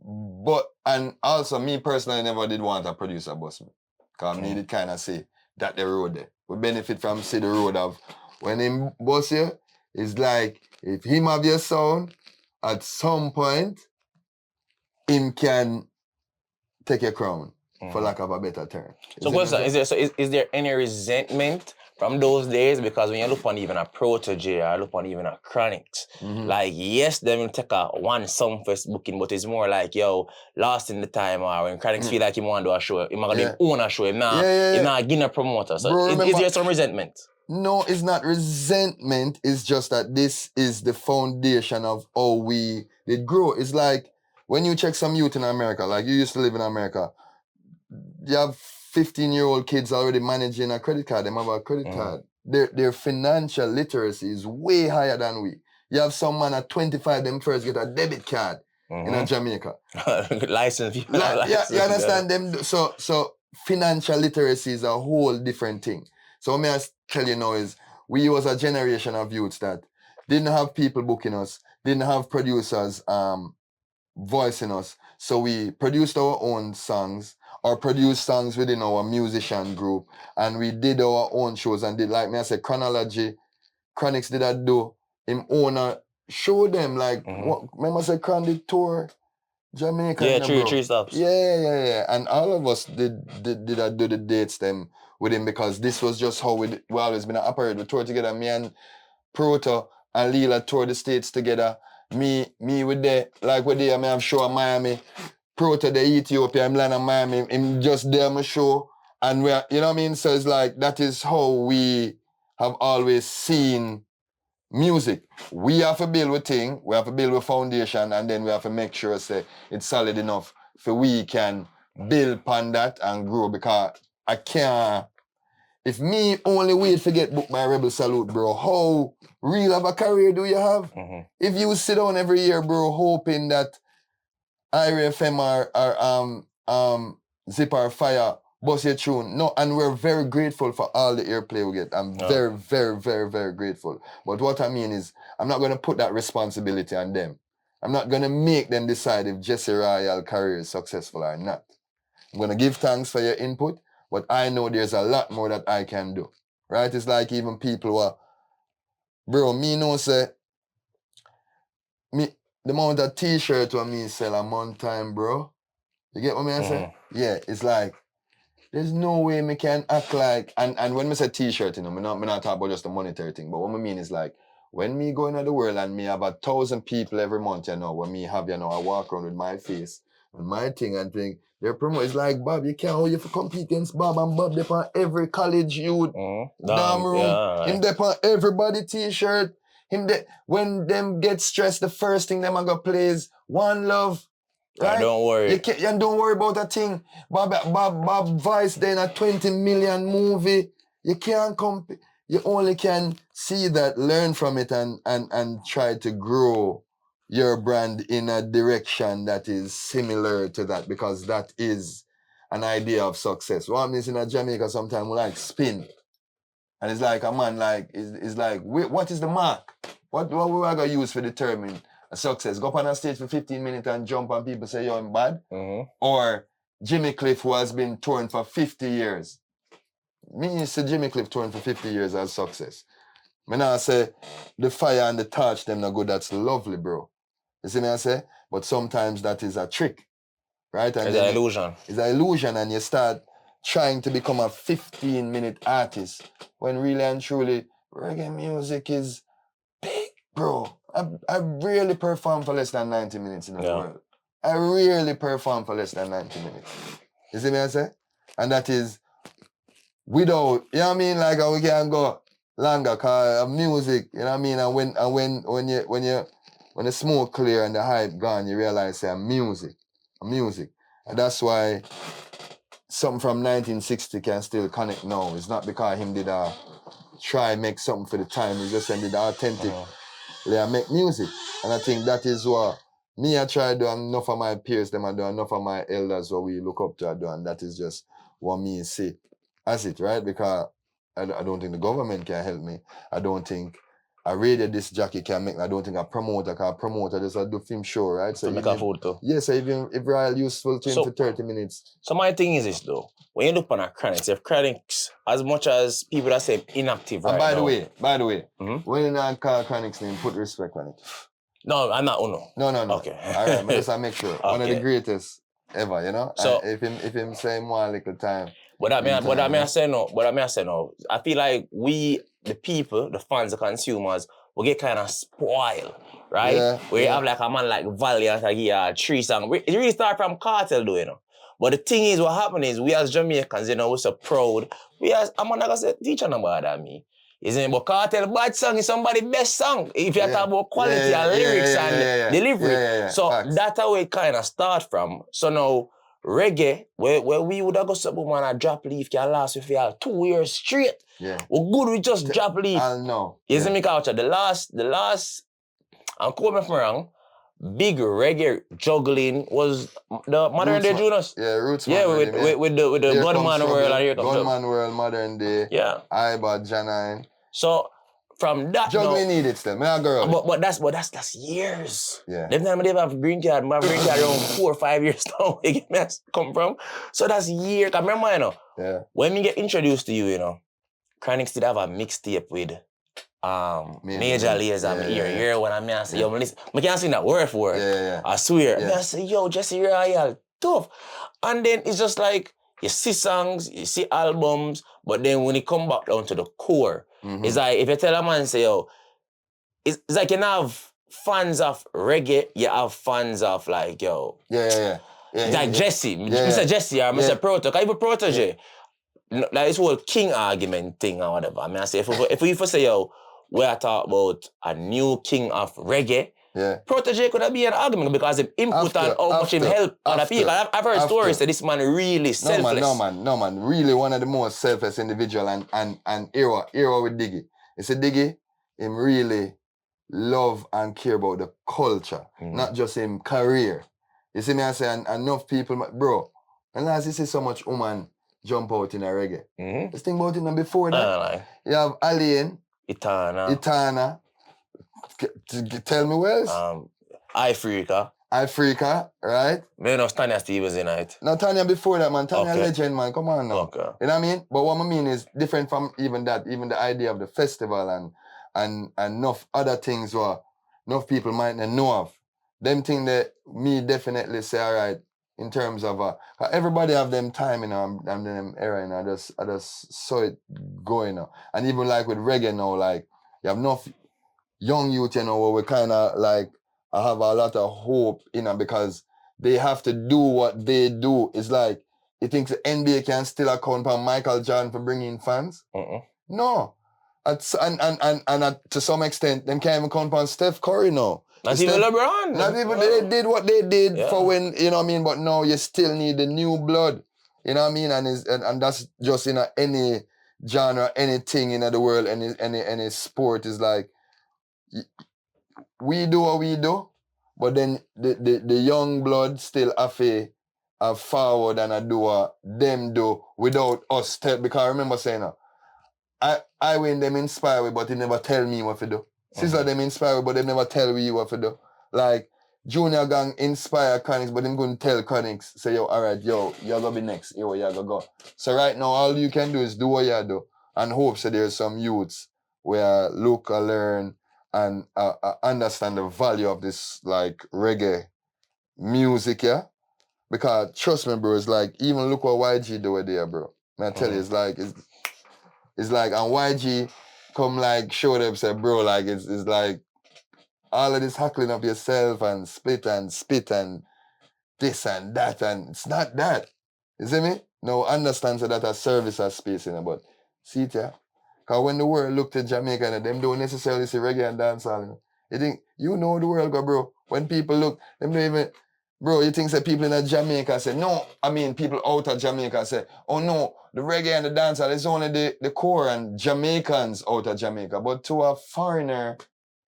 But, and also me personally never did want a producer boss me. Because me did kind of say that the road there. We benefit from see the road of when him boss you, it's like if him have your sound, at some point, him can take your crown, for lack of a better term. So question, is there any resentment from those days? Because when you look on even a Protege or look on even a Chronix, like yes, they will take a one Sumfest booking, but it's more like, yo, lost in the time, or when Chronix feel like he want to do a show, he might own a show, he not getting a promoter. So Bro, is there some resentment? No, it's not resentment, it's just that this is the foundation of how we did grow. It's like when you check some youth in America, like you used to live in America, you have 15-year-old kids already managing a credit card. They have a credit card. Their financial literacy is way higher than we. You have some man at 25, them first get a debit card in Jamaica. License. You understand them? So financial literacy is a whole different thing. So what I tell you now is, we was a generation of youths that didn't have people booking us, didn't have producers voicing us. So we produced our own songs, or produced songs within our musician group, and we did our own shows and did, like me I said, Chronology, Chronix did that do, him owner, show them like, what, remember I said Chron did tour Jamaica? Yeah, three stops. Yeah. And all of us did that do the dates them with him, because this was just how we always been operated. We toured together, me and Proto and Leela toured the States together. Me with the, like with the, I have show in Miami, Proto the Ethiopia, I'm land in Miami, him just there my show. And we're, you know what I mean? So it's like, that is how we have always seen music. We have to build a thing, we have to build a foundation, and then we have to make sure say it's solid enough for we can build upon that and grow, because I can't, if me only wait to get booked by Rebel Salute, bro, how real of a career do you have? If you sit down every year, bro, hoping that Ira FM or Zip or Fire bust your tune. No, and we're very grateful for all the airplay we get. I'm very, very, very, very grateful. But what I mean is, I'm not going to put that responsibility on them. I'm not going to make them decide if Jesse Royal career is successful or not. I'm going to give thanks for your input, but I know there's a lot more that I can do. Right? It's like even people who are, bro, me know say, me, the amount of t-shirt when me sell a month time, bro. You get what I say? Yeah, it's like, there's no way me can act like, and when me say t-shirt, you know, me not talking about just the monetary thing, but what I mean is like, when me go into the world and me have 1,000 people every month, you know, when me have, you know, I walk around with my face and my thing and think, their promo is like, Bob, you can't hold you for compete against Bob, and Bob dep on every college youth, damn room, him dep on everybody t-shirt, when them get stressed, the first thing them I go play is One Love. Right? Don't worry. You don't worry about a thing. Bob Vice then a 20 million movie. You can't compete. You only can see that, learn from it, and try to grow your brand in a direction that is similar to that, because that is an idea of success. What happens in Jamaica sometimes we like spin. And it's like a man like, it's like, what is the mark? What we are going to use for determine a success? Go up on a stage for 15 minutes and jump and people say, yo, I'm bad? Or Jimmy Cliff, who has been touring for 50 years. Me used to Jimmy Cliff touring for 50 years as success. Me now say, the fire and the torch, them not good, that's lovely, bro. You see me I say? But sometimes that is a trick, right? And it's an illusion. It's an illusion, and you start trying to become a 15-minute artist when really and truly reggae music is big, bro. I rarely perform for less than 90 minutes in the world. I rarely perform for less than 90 minutes. You see me I say? And that is without, you know what I mean? Like we can go longer because music, you know what I mean? And when the smoke clear and the hype gone, you realize say music. And that's why something from 1960 can still connect now. It's not because him did try make something for the time. He just did authentic make music. And I think that is what me I try to do, and enough of my peers them I do, enough of my elders what we look up to I do, and that is just what me see as it, right? Because I don't think the government can help me. I don't think a radio disc jockey can make me. I don't think a promoter just do film show, right? So make a food too. Yeah, so if Royal useful to him for 30 minutes. So my thing is this though. When you look on a Chronics, if Chronics, as much as people that say inactive right by now. By the way, when you not call Chronics name, put respect on it. No, I'm not Uno. No. Okay. All right, but just I make sure. Okay. One of the greatest ever, you know? So and if him say more little time. But I say no. I feel like we, the people, the fans, the consumers, will get kind of spoiled, right? Yeah, Where you have like a man like Valiant, like he had 3 songs. It really start from Cartel, though, you know. But the thing is, what happened is, we as Jamaicans, you know, we're so proud. I'm not gonna say teacher no more than me. Isn't it? But Cartel bad song is somebody's best song. If you talk about quality and lyrics and delivery. So that's how it kind of start from. So now, reggae, where we would have got something man a drop leaf can last with you 2 years straight. Yeah. We're good with just drop leaf. I know. You see me culture. The last, I'm quoting me wrong, big reggae juggling was the Modern Day Jonas. Yeah, Roots. Yeah, with the Gunman World and here comes Gunman World, Modern Day. Yeah. Iba, Janine. So from that juggling needed still. Me a girl. But that's years. Yeah. Them time they have green card. My green card around 4 or 5 years now. Where me come from. So that's years. Cause remember, you know. Yeah. When me get introduced to you, you know, Chronics did have a mixtape with Major Layers and here when I say, yo, listen, I can't sing that word for word. Yeah. I swear. I say, yo, Jesse Royal, tough. And then it's just like you see songs, you see albums, but then when you come back down to the core, it's like if you tell a man, say, yo, it's like you have fans of reggae, you have fans of like, yo. Yeah. Like Jesse, Mr. Jesse or Mr. Proto, because even Protege, like this whole king argument thing or whatever. I mean, I say, if we say, yo, we are talking about a new king of reggae, Protege could have been an argument because of input and how much him help other people. I've heard stories that this man really selfless. No man. Really one of the most selfless individual and era with Diggy. You see Diggy, him really love and care about the culture, not just him career. You see me I say, and enough people, bro, and as you see so much woman jump out in a reggae. Let's think about it before that. You have Alien, Itana. Tell me where else? Africa, right? Me know Tanya Stevens in it. No, Tanya before that, man. Tanya legend, man. Come on now. Okay. You know what I mean? But what I mean is different from even that. Even the idea of the festival and enough other things where enough people might not know of. Them thing that me definitely say, all right, in terms of everybody have them time, you know, and them era, you know, I just saw it going now. And even like with reggae now, like you have enough young youth, you know, where we kind of like I have a lot of hope, you know, because they have to do what they do. It's like you think the NBA can still account on Michael Jordan for bringing fans? No. And to some extent, them can't even count on Steph Curry now. Not even LeBron. Not even they did what they did for when, you know what I mean? But now you still need the new blood. You know what I mean? And that's just in any genre, anything in the world, any sport is like we do what we do, but then the young blood still have to a forward and a do what them do without us tell. Because I remember saying, I when them inspire me, but they never tell me what to do. Sister them inspire me, but they never tell me what to do. Like, Junior Gang inspire Chronix, but them going to tell Chronix, say, yo, all right, yo, you're going to be next. Yo, you're going to go. So right now, all you can do is do what you do and hope so there's some youths where look or learn and understand the value of this, like, reggae music, yeah? Because trust me, bro, it's like, even look what YG do with there, bro. Man, I tell you, it's like, and YG come like, show them, say, bro, like, it's like, all of this hackling of yourself and spit and this and that, and it's not that. You see me? No, understand so that a service has space in it, but see it, yeah? Because when the world look to Jamaica, and them don't necessarily see reggae and dancehall, you know? You think, you know the world go, bro. When people look, them don't even, bro, you think say people in Jamaica say, no, I mean people out of Jamaica say, oh no, the reggae and the dancehall is only the core and Jamaicans out of Jamaica. But to a foreigner,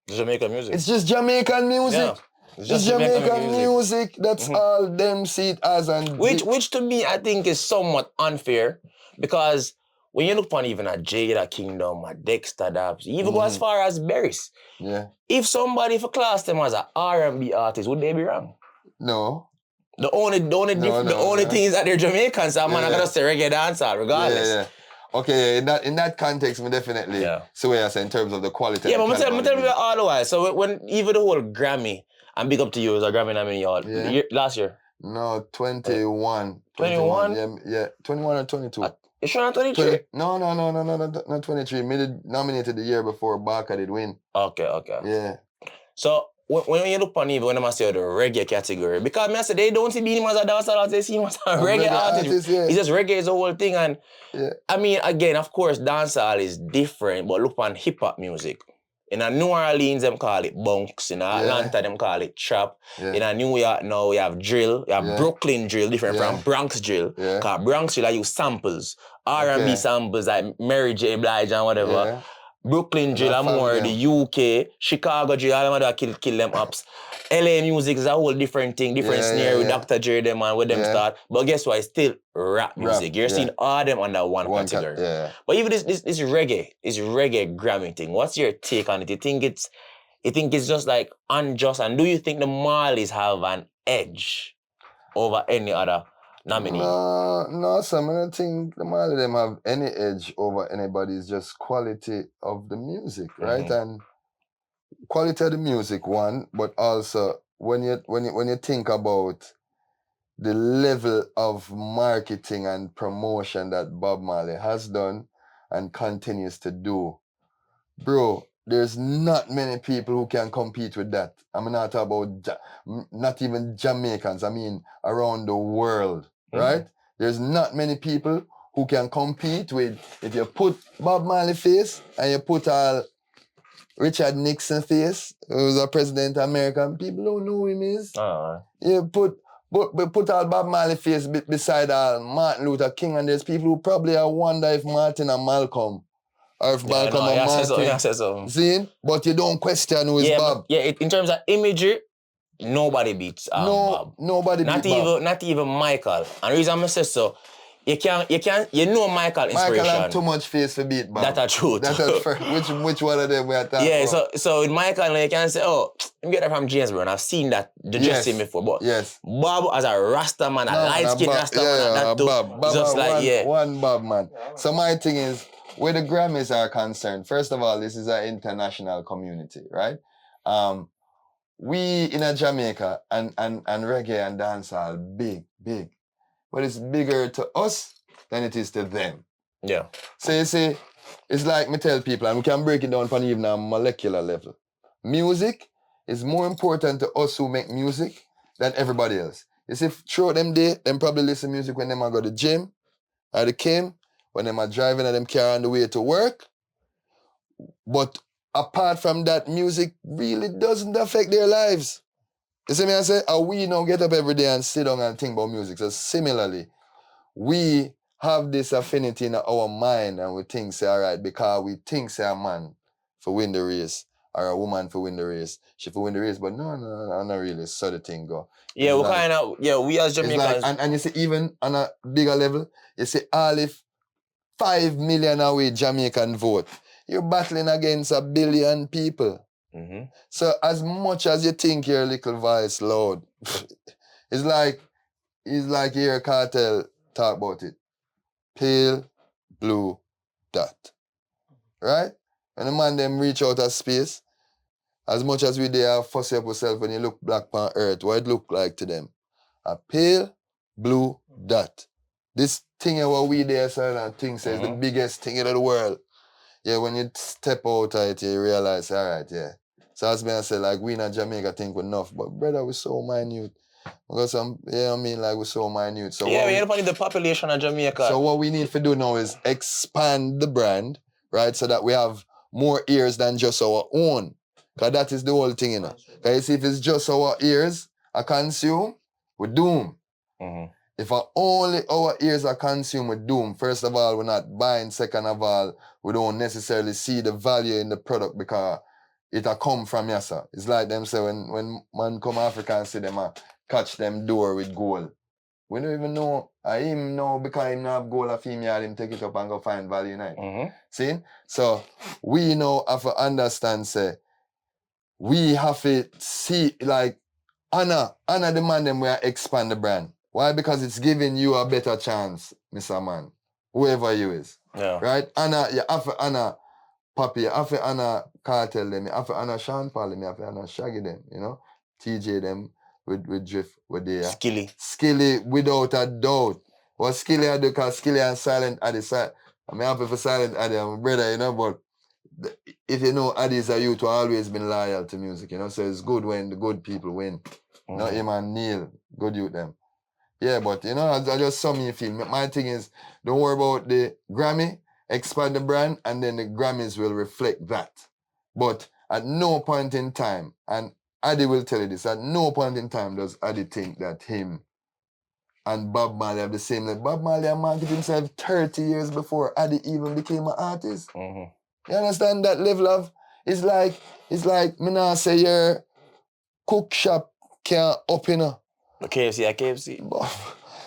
Jamaican music. it's just Jamaican music. Yeah. It's just Jamaican music. That's all them see it as. And which to me, I think is somewhat unfair because when you look upon even a Jada Kingdom, a Dexter Daps, you even go as far as Berries. Yeah. If somebody for class them as an R&B artist, would they be wrong? No. The only thing is that they're Jamaicans, so I'm not gonna say reggae dancehall regardless. Yeah. Okay, in that context, we definitely. Yeah. So what I say in terms of the quality. Yeah, but I'm telling you all the while. So when even the whole Grammy, and big up to you, it was a Grammy nominee last year. No, 21. 21? Yeah, 21 or 22. You sure not 23? No, not 23. Made it nominated the year before Barker did win. Okay. Yeah. So when you look on even when I say the reggae category, because I say they don't see him as a dancehall artist, they see him as a reggae artist. Yeah. It's just reggae is the whole thing, and yeah. I mean, again, of course, dancehall is different, but look on hip hop music. In New Orleans, them call it bunks. In Atlanta, them call it trap. Yeah. In New York now, we have drill. We have Brooklyn drill, different from Bronx drill. Yeah. Because Bronx drill, I use samples. R&B samples like Mary J. Blige and whatever. Yeah. Brooklyn drill are more the UK. Chicago drill, all them kill them ups. LA music is a whole different thing, different snare with Dr. Dre them and with them start. But guess what? It's still rap music. You're seeing all them under one category. But even this reggae, Grammy thing. What's your take on it? You think it's just like unjust? And do you think the Marleys have an edge over any other nominee? No, I don't think the Marley them have any edge over anybody. It's just quality of the music, right? And quality of the music, one, but also when you think about the level of marketing and promotion that Bob Marley has done and continues to do, bro, there's not many people who can compete with that. I'm not talking about not even Jamaicans, I mean around the world, right? There's not many people who can compete with, if you put Bob Marley face and you put all Richard Nixon face, who was a president of America, people don't know who him is. You put all Bob Marley face beside Martin Luther King, and there's people who probably wonder if Martin and Malcolm, or if Malcolm and Martin. See? But you don't question who is Bob. In terms of imagery, nobody beats Bob. Nobody beats Bob. Not even Michael. And the reason I say so, you know Michael inspiration. Michael have too much face to beat Bob. That's a truth. Which one of them we are talking about? So with Michael, you can say, oh, you get that from Jamesboro, and I've seen that, just before. But Bob as a Rasta man, a light-skinned Rasta man, Bob, just like, one Bob man. So my thing is, where the Grammys are concerned, first of all, this is an international community, right? We in Jamaica and reggae and dancehall, big. But it's bigger to us than it is to them. Yeah. So you see, it's like me tell people, and we can break it down on even a molecular level. Music is more important to us who make music than everybody else. You see, throughout them day, them probably listen to music when them go to the gym, or the camp, when them are driving and them car on the way to work. But apart from that, music really doesn't affect their lives. You see me I say? We now get up every day and sit down and think about music. So similarly, we have this affinity in our mind and we think, say, all right, because we think, say, a man for win the race, or a woman for win the race. She for win the race, but no, not really. So the thing go. Yeah, It's we like- kind of, we as It's Jamaicans. like, and you see, even on a bigger level, you see all if 5 million away Jamaican vote, you're battling against 1 billion people. Mm-hmm. So as much as you think your little voice loud, it's like you hear a cartel talk about it. Pale blue dot. Right? And the man them reach out of space. As much as we there fuss up yourself when you look black on earth, what it look like to them? A pale blue dot. This thing what we there and thing says the biggest thing in the world. Yeah, when you step out of it, you realize, all right, yeah. So as me I say, like we in Jamaica think we're enough, but brother, we're so minute. Because we're so minute. So Yeah, we need the population of Jamaica. So what we need to do now is expand the brand, right? So that we have more ears than just our own. Because that is the whole thing, you know. Because if it's just our ears I consume, we're doomed. Mm-hmm. If only our ears are consumed, we're doomed. First of all, we're not buying. Second of all, we don't necessarily see the value in the product because it'll come from yassa. It's like them say when man come Africa and see them catch them door with gold. We don't even know. I him know because him not have gold or female, him take it up and go find value in it. Mm-hmm. See? So we know have to understand, say, we have to see, like, honor the man them where expand the brand. Why? Because it's giving you a better chance, Mr. Man. Whoever you is. Yeah. Right? You have to honor Papi, you have to honor Cartel them, you have to honor Sean Paul them, you have to honor Shaggy them, you know? TJ them with Drift, with there. Skilly without a doubt. What Skilly I do, because Skilly and Silent at the side. I'm happy for Silent Addy, I'm a brother, you know, but if you know, Addy's a youth who always been loyal to music, you know, so it's good when the good people win. Not him and Neil, good youth them. Yeah, but you know, I just saw me feel. My thing is, don't worry about the Grammy, expand the brand, and then the Grammys will reflect that. But at no point in time, and Addy will tell you this, at no point in time does Addy think that him and Bob Marley have the same level. Bob Marley marketed himself 30 years before Addy even became an artist. Mm-hmm. You understand that level of, it's like, me now say your cook shop can't up, you know. KFC.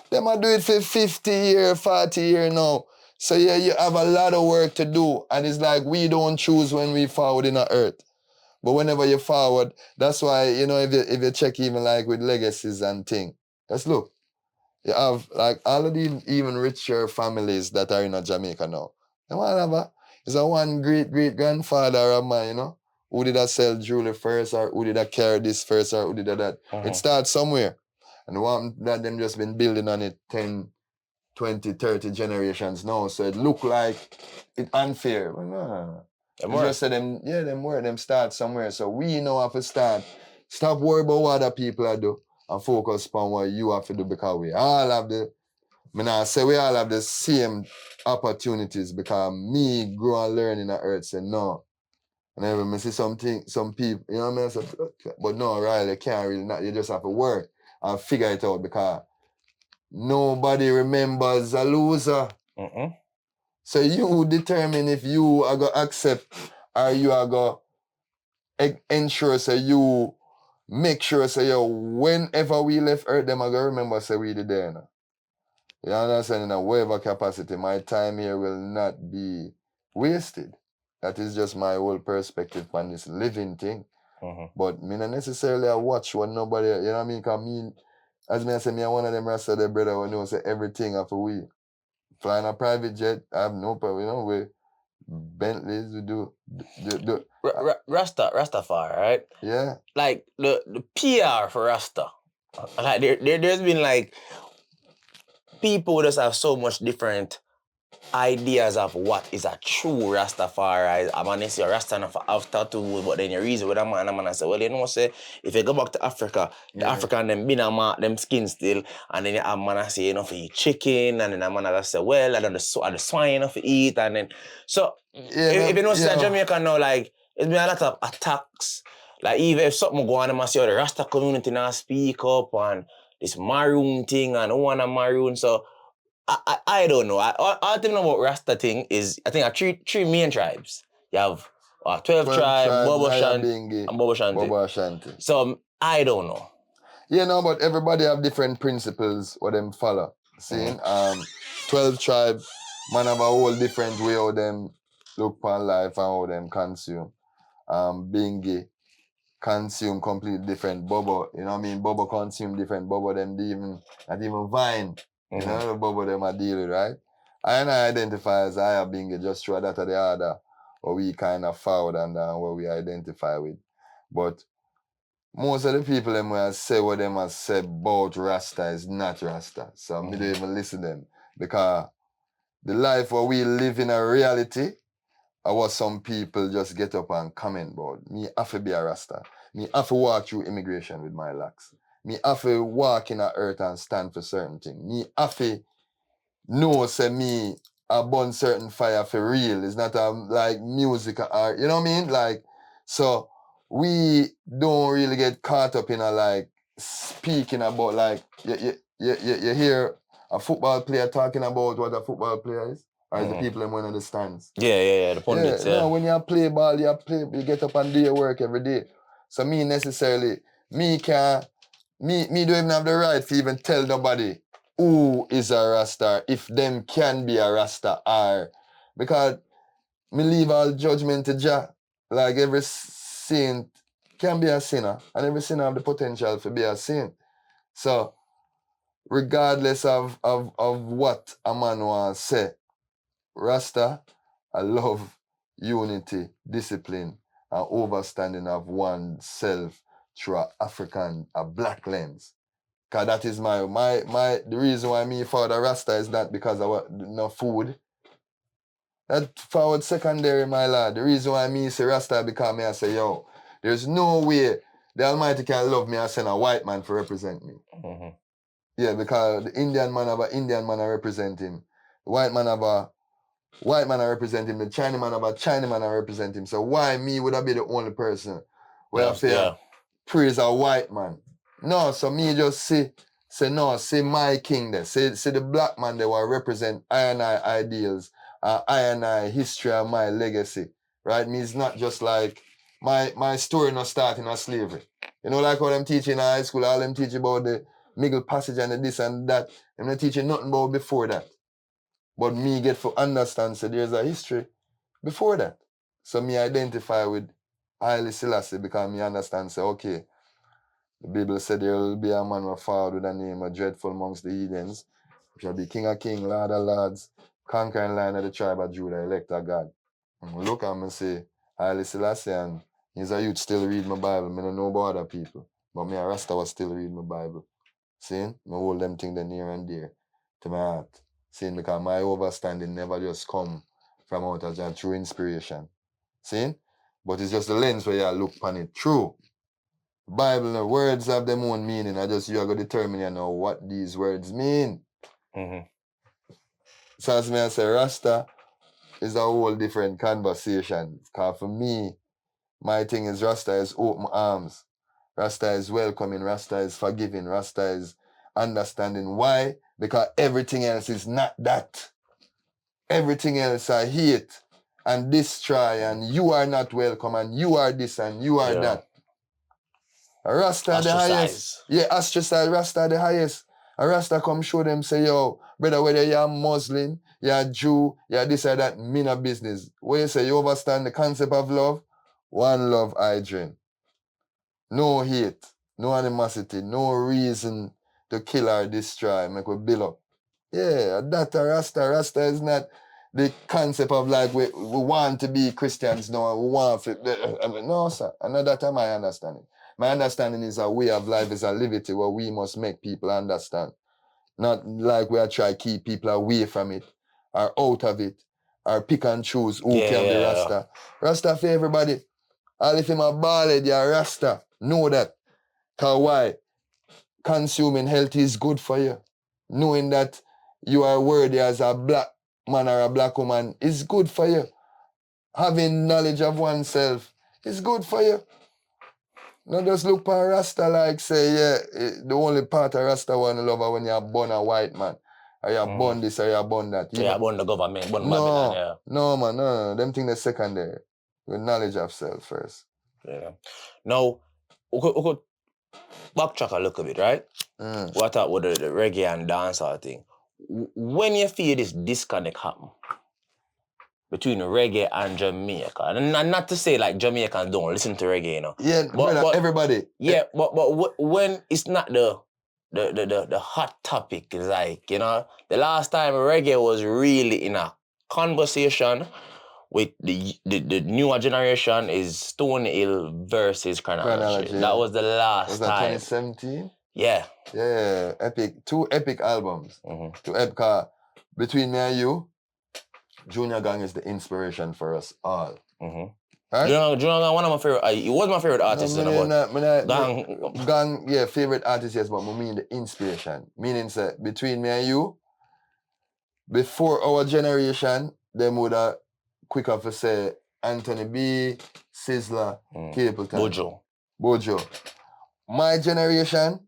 Them a do it for 50 years, 40 years now. So yeah, you have a lot of work to do. And it's like we don't choose when we forward in the earth. But whenever you forward, that's why, you know, if you check even like with legacies and thing, just look. You have like all of the even richer families that are in Jamaica now. Them all have it's a one great-great-grandfather of mine, you know, who did I sell jewelry first, or who did I carry this first, or who did I that. It starts somewhere. And the one that them just been building on it 10, 20, 30 generations now. So it look like it unfair. But no. It's just say them start somewhere. So we know have to start. Stop worrying about what other people are do and focus on what you have to do, because we all have we all have the same opportunities, because me grow and learn in the earth say no. And then I see some people, you know what I mean? Say, but no, Riley, you can't really not. You just have to work and figure it out, because nobody remembers a loser. So you determine if you are going to accept or you are going to ensure, so you make sure, so yo, whenever we left Earth, them are going to remember, say we did there. No? You understand? In a whatever capacity, my time here will not be wasted. That is just my whole perspective on this living thing. But me not necessarily I watch what nobody, you know what I mean? Because me, as me I say, me one of them Rasta their brother who knows say everything after we. Flying a private jet, I have no problem, you know, we Bentleys, we do. Rastafari, right? Yeah. Like the PR for Rasta. Like there's been like people just have so much different ideas of what is a true Rastafari. I'm gonna say Rasta enough have tattoos, but then you reason with a man, and I say, well, you know, say if you go back to Africa, the African them been a man, them skin still, and then a man say, you know, for eat chicken, and then a man say, well, I don't the swine enough to eat, and then so if you know, say Jamaica now, like it's been a lot of attacks. Like even if something go on, I must say the Rasta community now speak up and this maroon thing and one a maroon, so. I don't know. All I think about Rasta thing is I think three main tribes. You have 12 tribe, Bobo Aya Shanti, Bingi, and Bobo Shanti. Bobo Ashanti. So I don't know. Yeah, no, but everybody have different principles what them follow. See, 12 tribe, man have a whole different way how them look upon life and how them consume. Bingi consume completely different. Bobo, you know what I mean? Bobo consume different. Bobo them not even vine. You know the Bobo them are dealing, right? I identify as I have Bingi just through that or the other, or we kind of forward and what we identify with. But most of the people them will say what them has said about Rasta is not Rasta. So I don't even listen to them. Because the life where we live in a reality, I what some people just get up and comment about. Me have to be a Rasta. Me have to walk through immigration with my locks. Me have to walk in the earth and stand for certain things. Me have to know say me I burn certain fire for real. It's not like music or art. You know what I mean? Like, so we don't really get caught up in a like speaking about like you hear a football player talking about what a football player is? Or is the people them in the stands? Yeah, the pundits, No, when you play ball, you get up and do your work every day. So me necessarily, me don't even have the right to even tell nobody who is a Rasta, if them can be a Rasta or because me leave all judgment to Jah. Like every saint can be a sinner, and every sinner have the potential to be a saint. So regardless of what a man wants to say, Rasta, I love unity, discipline, and understanding of oneself through a black lens. Cause that is the reason why me father Rasta is not because of no food. That forward secondary, my lad. The reason why me say Rasta because me I say, yo, there's no way the Almighty can love me and send a white man to represent me. Yeah, because the Indian man have an Indian man to represent him. The white man have a white man to represent him. The Chinese man have a Chinese man to represent him. So why me would I be the only person where I feel praise a white man? No, so me just say my king there. Say the black man they will represent I and I ideals, I and I history and my legacy. Right? Me it's not just like my story not starting in slavery. You know, like how them teaching in high school, all them teach about the Middle Passage and the this and that. I'm not teaching nothing about before that. But me get to understand so there's a history before that. So me identify with Haile Selassie because me understand say, okay, the Bible said there will be a man who fall with the name of dreadful amongst the heathens. He shall be King of Kings, Lord of Lords, conquering Lion of the tribe of Judah, elect of God. And look at me and say, Haile Selassie, and he's a youth still read my Bible. I don't know about other people. But me a Rasta was still read my Bible. See? I hold them things near and dear to my heart. See? Because my understanding never just come from out of Jah through inspiration. See? But it's just the lens where you look upon it. True. Bible, the words have their own meaning. I just you are going to determine you know what these words mean. So as me I say, Rasta is a whole different conversation. Because for me, my thing is Rasta is open arms. Rasta is welcoming. Rasta is forgiving. Rasta is understanding. Why? Because everything else is not that. Everything else I hate and destroy and you are not welcome and you are this and you are that. Rasta the highest. Yeah, ostracize Rasta the highest. A Rasta come show them say, yo, brother, whether you're Muslim, you're Jew, you're this or that, me no business. When you say you understand the concept of love, one love I dream. No hate, no animosity, no reason to kill or destroy, make we build up. Yeah, that a Rasta. Rasta is not the concept of like we want to be Christians, no, we want to, no, sir. And not that my understanding. My understanding is a way of life, is a liberty where we must make people understand. Not like we are trying to keep people away from it, or out of it, or pick and choose who can be Rasta. Rasta for everybody. All if him a ballad, you're Rasta. Know that. Because why? Consuming health is good for you. Knowing that you are worthy as a black man or a black woman is good for you. Having knowledge of oneself is good for you. Not just look for Rasta like say, the only part of Rasta want to love her when you're born a white man. Or you're born this or you're born that. You're born the government, born no, Babylon, yeah. No, man, no. Them things are secondary. With knowledge of self first. Yeah. Now, we could backtrack a little bit, right? What about with the reggae and dancehall thing? When you feel this disconnect happen between reggae and Jamaica, and not to say like Jamaicans don't listen to reggae, you know. Yeah, but everybody. Yeah, but when it's not the hot topic, is like, you know, the last time reggae was really in a conversation with the newer generation is Stone Hill versus Chronology. That was the last time. Was that 2017? Yeah. Yeah, epic. 2 epic albums. 2 epic. Between me and you, Junior Gang is the inspiration for us all. Right? Junior Gang, one of my favorite. He was my favorite artist. Gang, yeah, favorite artist, yes, but I mean the inspiration. Meaning, say, between me and you, before our generation, them would have quicker for say Anthony B, Sizzler, Capleton. Bojo. My generation,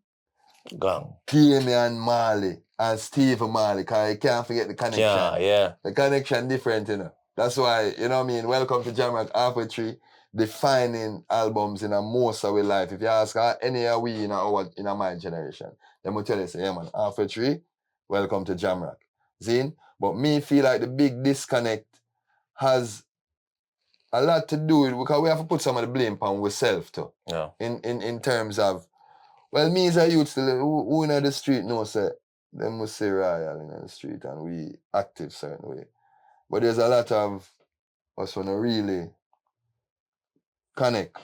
Gang. Damian Marley and Steve Marley, because you can't forget the connection. Yeah. The connection different, you know. That's why, you know what I mean, Welcome to Jamrock, Halfway Tree, defining albums in a most of our life. If you ask any of we in my generation, they will tell you, say, yeah man, Halfway Tree, Welcome to Jamrock. Zine? But me feel like the big disconnect has a lot to do with, because we have to put some of the blame on ourselves too. Yeah. In terms of, well, me as a youth still, who in the street know, say, them will say royal in the street and we active certain way. But there's a lot of us who really connect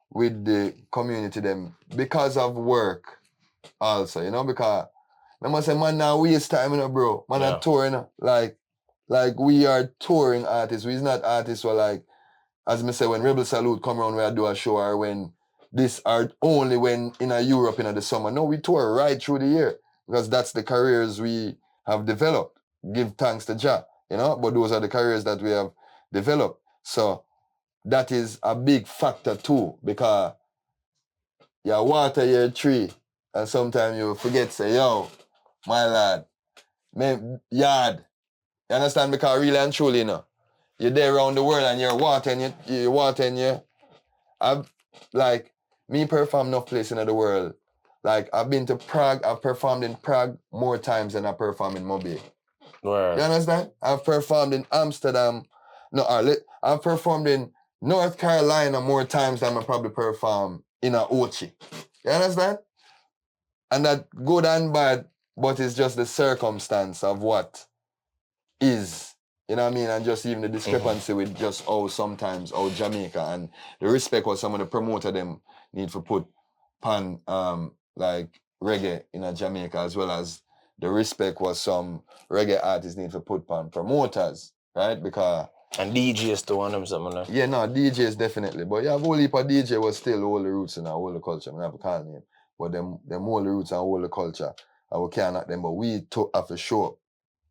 with the community them because of work also, you know, because I must say, man, now waste time, you know, bro. Man, are touring, like we are touring artists. We're not artists who are like, as me say, when Rebel Salute come around, we do a show, or when this are only when in Europe in the summer. No, we tour right through the year because that's the careers we have developed. Give thanks to Jah, you know, but those are the careers that we have developed. So that is a big factor too, because you water your tree and sometimes you forget, say, yo, my lad, yard. You understand? Because really and truly, you know, you're there around the world and you're watering. I've, like, me perform enough places in the world. Like, I've been to Prague, I've performed in Prague more times than I perform in Mobile. Right. You understand? I've performed in Amsterdam. I've performed in North Carolina more times than I probably perform in Ochi. You understand? And that good and bad, but it's just the circumstance of what is. You know what I mean? And just even the discrepancy with just sometimes Jamaica and the respect what some of the promoter them need to put pan like reggae in Jamaica, as well as the respect what some reggae artists need to put pan promoters, right? Because and DJs to one of them something like. Yeah, no, DJs definitely. But yeah, whole heap of DJ was still all the roots in our whole culture. I have to call name. But them all the roots and all the culture. And we can't knock them, but we have to show up.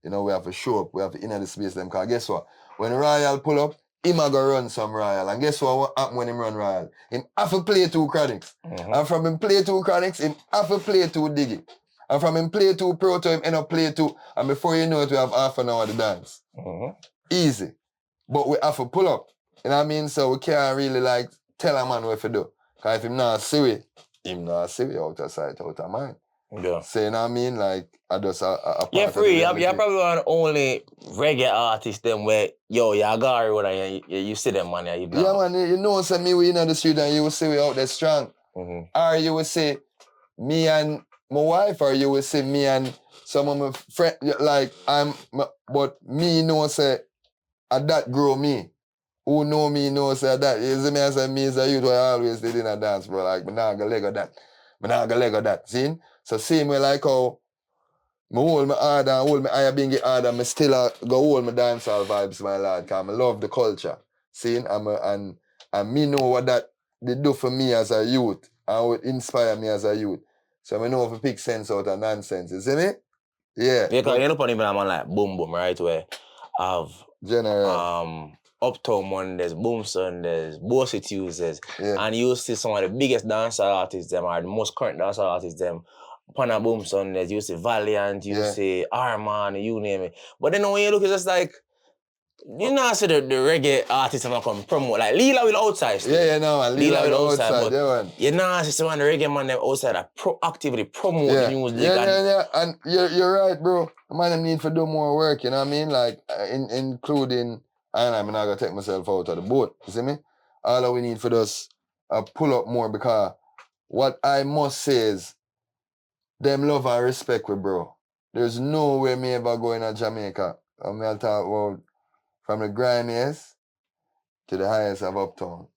You know, we have to show up. We have to inner the space them. Because guess what? When Royal pull up, him a go run some Royal. And guess what happen when him run Royal? Him have to play 2 Chronics. And from him play 2 Chronics, him have to play 2 Diggy. And from him play 2 Proto, him end up play 2. And before you know it, we have half an hour to dance. Easy. But we have to pull up. You know what I mean? So we can't really like tell a man what to do. Because if him not see it, him not see it out of sight, out of mind. Yeah. So you know what I mean? Like, I just a part yeah, of free. the You're probably one of the only reggae artists them where, yo, you got it, you see them, man. You know. Yeah, man. You know, say me, we in the street and you will see we out there strong. Or you will see me and my wife, or you will see me and some of my friends, like, but me know, say, that grow me. Who know me know say that. You see me as a youth, I always did in a dance, bro. Like, me not gonna leg of that. Me not gonna leg of that. See? So same way like how me hold my hard and hold my eye being get hard and me still go hold my dancehall vibes, my lad, because I love the culture. See? And me know what that they do for me as a youth and what inspire me as a youth. So I know if I pick sense out of nonsense. You see me? Yeah. Because you know upon even a man like Boom Boom, right? Where I've General. Uptown Mondays, Boom Sundays, Bossy Tuesdays, Yeah. and you see some of the biggest dancehall artists them, or the most current dancehall artists them, upon a Boom Sundays, you see Valiant, you see Arman, you name it. But then when you look, it's just like, You know, I said the reggae artists have come promote. Like, Leela will outside still. Yeah, no, man. Leela will outside, yeah, man. You know, I see one the reggae man them outside that actively promote Yeah. music. Yeah. And you're right, bro. Man, them need to do more work, you know what I mean? Like, including, I'm not going to take myself out of the boat, you see me? All that we need for us pull up more because what I must say is, them love and respect we, bro. There's no way me ever going to Jamaica. I'll talk about from the GRAMMYS to the highest of uptown.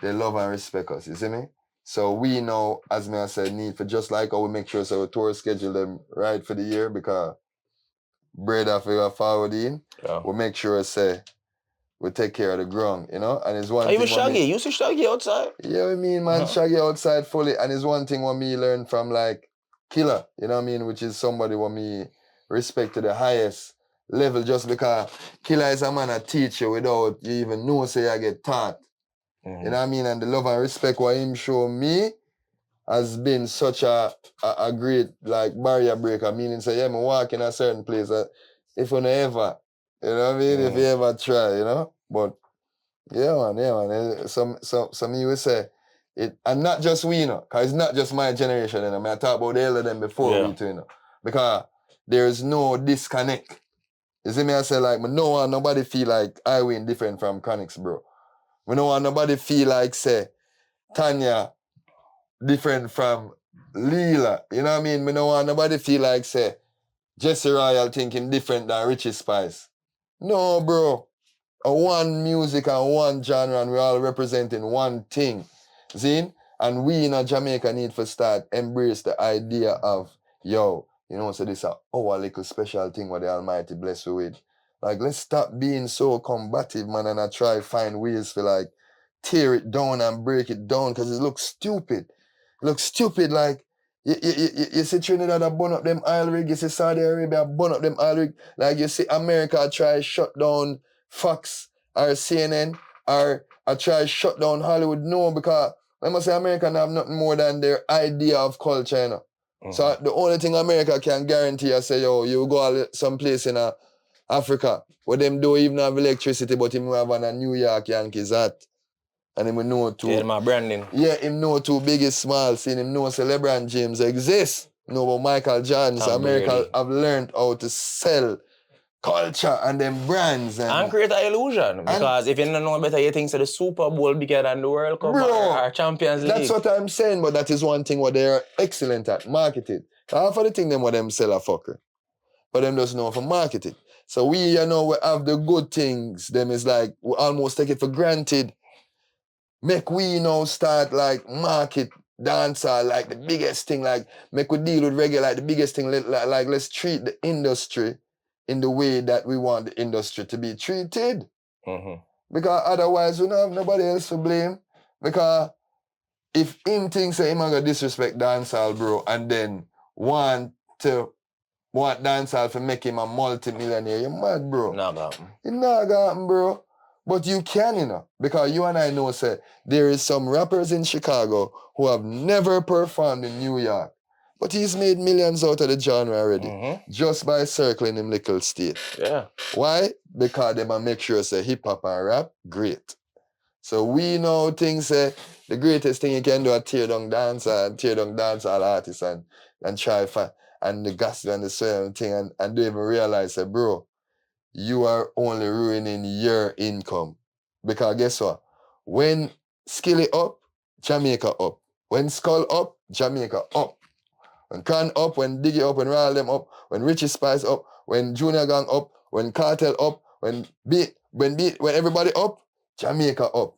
They love and respect us, you see me? So we know, as me I said, need for just like how we make sure so we tour schedule them right for the year because bread off we forward in. Yeah. We make sure say we take care of the ground, you know? And it's one Even thing. Shaggy, you see Shaggy outside? Yeah, I mean, man, Shaggy outside fully. And it's one thing what me learn from like Killer, you know what I mean? Which is somebody what me respect to the highest level just because Killer is a man that teach you without you even know say I get taught. You know what I mean? And the love and respect what him show me has been such a great like barrier breaker. Meaning say, yeah, me walk in a certain place if you ever, you know what I mean? If you ever try, you know? But yeah, man. Some you will say it, and not just we, you know, because it's not just my generation, you know. I talk about the elder them before we too, you know. Because there's no disconnect. You see me, I say like, I don't want nobody feel like I win different from Chronix, bro. I don't want nobody feel like, say, Tanya different from Leela. You know what I mean? I don't want nobody feel like, say, Jesse Royal thinking different than Richie Spice. No, bro. One music and one genre and we're all representing one thing. See? And we in Jamaica need to start embrace the idea of, yo, you know, so this is our little special thing what the Almighty bless you with. Like, let's stop being so combative, man, and I try find ways to, like, tear it down and break it down because it looks stupid. It looks stupid, like, you see Trinidad burn up them oil rig, you see Saudi Arabia burn up them oil rig, like you see America try shut down Fox or CNN or I try shut down Hollywood. No, because I must say America have nothing more than their idea of culture, you know. So the only thing America can guarantee I say, yo, you go someplace in Africa where them don't even have electricity, but him have a New York Yankees hat. And him know too. Yeah, my branding. Yeah, him know too big is small, seeing him know LeBron James exists. No, but Michael Jordan, so America have learned how to sell culture and them brands. And create an illusion. Because if you don't know better, you think so the Super Bowl bigger than the World Cup or Champions League. That's what I'm saying, but that is one thing what they're excellent at, marketing. Half of the thing them what them sell a fucker. But them doesn't know how to market it. So we, you know, we have the good things. Them is like, we almost take it for granted. Make we, you know, start like market dancehall like the biggest thing. Like, make we deal with reggae like the biggest thing. Like let's treat the industry in the way that we want the industry to be treated. Because otherwise, we don't have nobody else to blame. Because if him thinks that him gonna disrespect dancehall, bro, and then want dancehall to make him a multi-millionaire, you're mad, bro. Not got It not gonna happen, bro. But you can, you know, because you and I know, say, there is some rappers in Chicago who have never performed in New York, but he's made millions out of the genre already, just by circling him little state. Yeah. Why? Because they might make sure, say, hip-hop and rap, great. So we know things, say, the greatest thing you can do is tear down dancehall artists and try find, and the gospel and the soul thing, and don't even realize, say, bro, you are only ruining your income. Because guess what? When Skilly up, Jamaica up. When Skull up, Jamaica up. When Can up, when Diggy up, when Ral them up, when Richie Spice up, when Junior Gang up, when Cartel up, when everybody up, Jamaica up.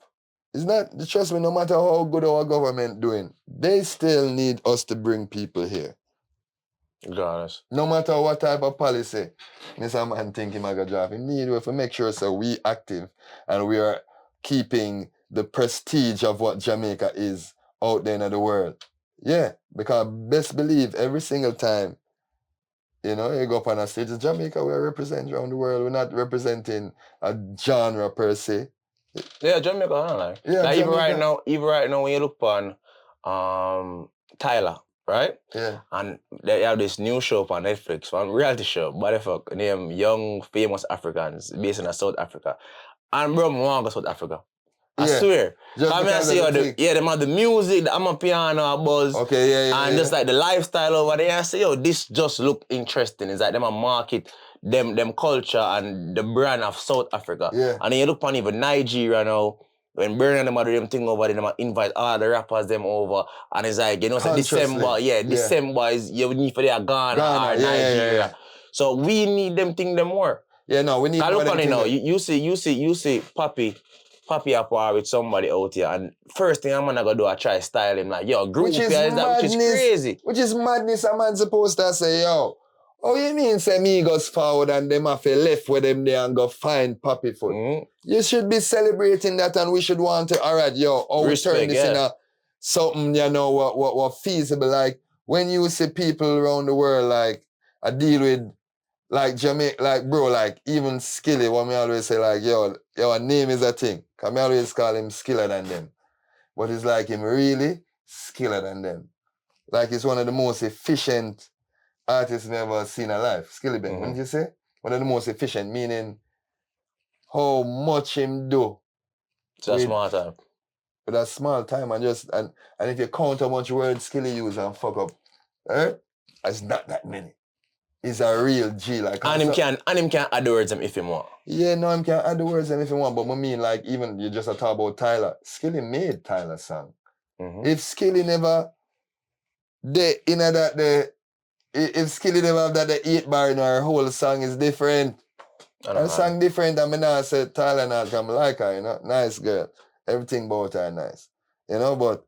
It's not, trust me, no matter how good our government doing, they still need us to bring people here. Got us. No matter what type of policy, Mr. Man think him a job. He need to make sure so we active and we are keeping the prestige of what Jamaica is out there in the world. Yeah, because best believe every single time, you know, you go up on a stage, in Jamaica we are representing around the world. We're not representing a genre per se. Yeah, Jamaica, I don't like. Yeah, like Jamaica. even right now when you look on Tyler, right? Yeah. And they have this new show on Netflix, one reality show, what the fuck, named Young Famous Africans, based in South Africa. And bro, I want to go to South Africa. I Yeah. swear. Just I mean, I because see of how the thing. them have the music, the amapiano, buzz, Okay, yeah. and just like the lifestyle over there. I say, yo, this just look interesting. It's like them a market, them culture and the brand of South Africa. Yeah. And then you look on even Nigeria now, when Burn and them do them thing over there, them invite all the rappers them over. And it's like, you know, so December, December is, you need for their Ghana or Nigeria. Yeah. So we need them thing them more. Yeah, no, we need more look them on it thing now, them. you see Papi up with somebody out here, and first thing I'm gonna go do, I try style him like, yo, group Which is that, madness. which is crazy. Which is madness. A man supposed to say, yo, oh, you mean say me goes forward and them have to left with them there and go find Papi foot? Mm-hmm. You should be celebrating that, and we should want to, all right, yo, we turn this in a something, you know, what feasible. Like, when you see people around the world, like, I deal with, like, Jamaica, like, bro, like, even Skilly, what me always say, like, yo, a name is a thing. Because me always call him skiller than them. But it's like him really skiller than them. Like, it's one of the most efficient artists I've ever seen alive. Skilly Ben, wouldn't you say? One of the most efficient, meaning how much him do. It's a small time. With a small time, and if you count how much words Skilly use and fuck up, it's not that many. He's a real G. Like, and him can add the words if he want. Yeah, no, him can add the words if he want, but I mean, like, even you just talk about Tyler. Skilly made Tyler's song. If Skilly never if Skilly never have that 8 bar in her whole song is different. Her song different, and I now say Tyler not come like her, you know. Nice girl. Everything about her nice. You know, but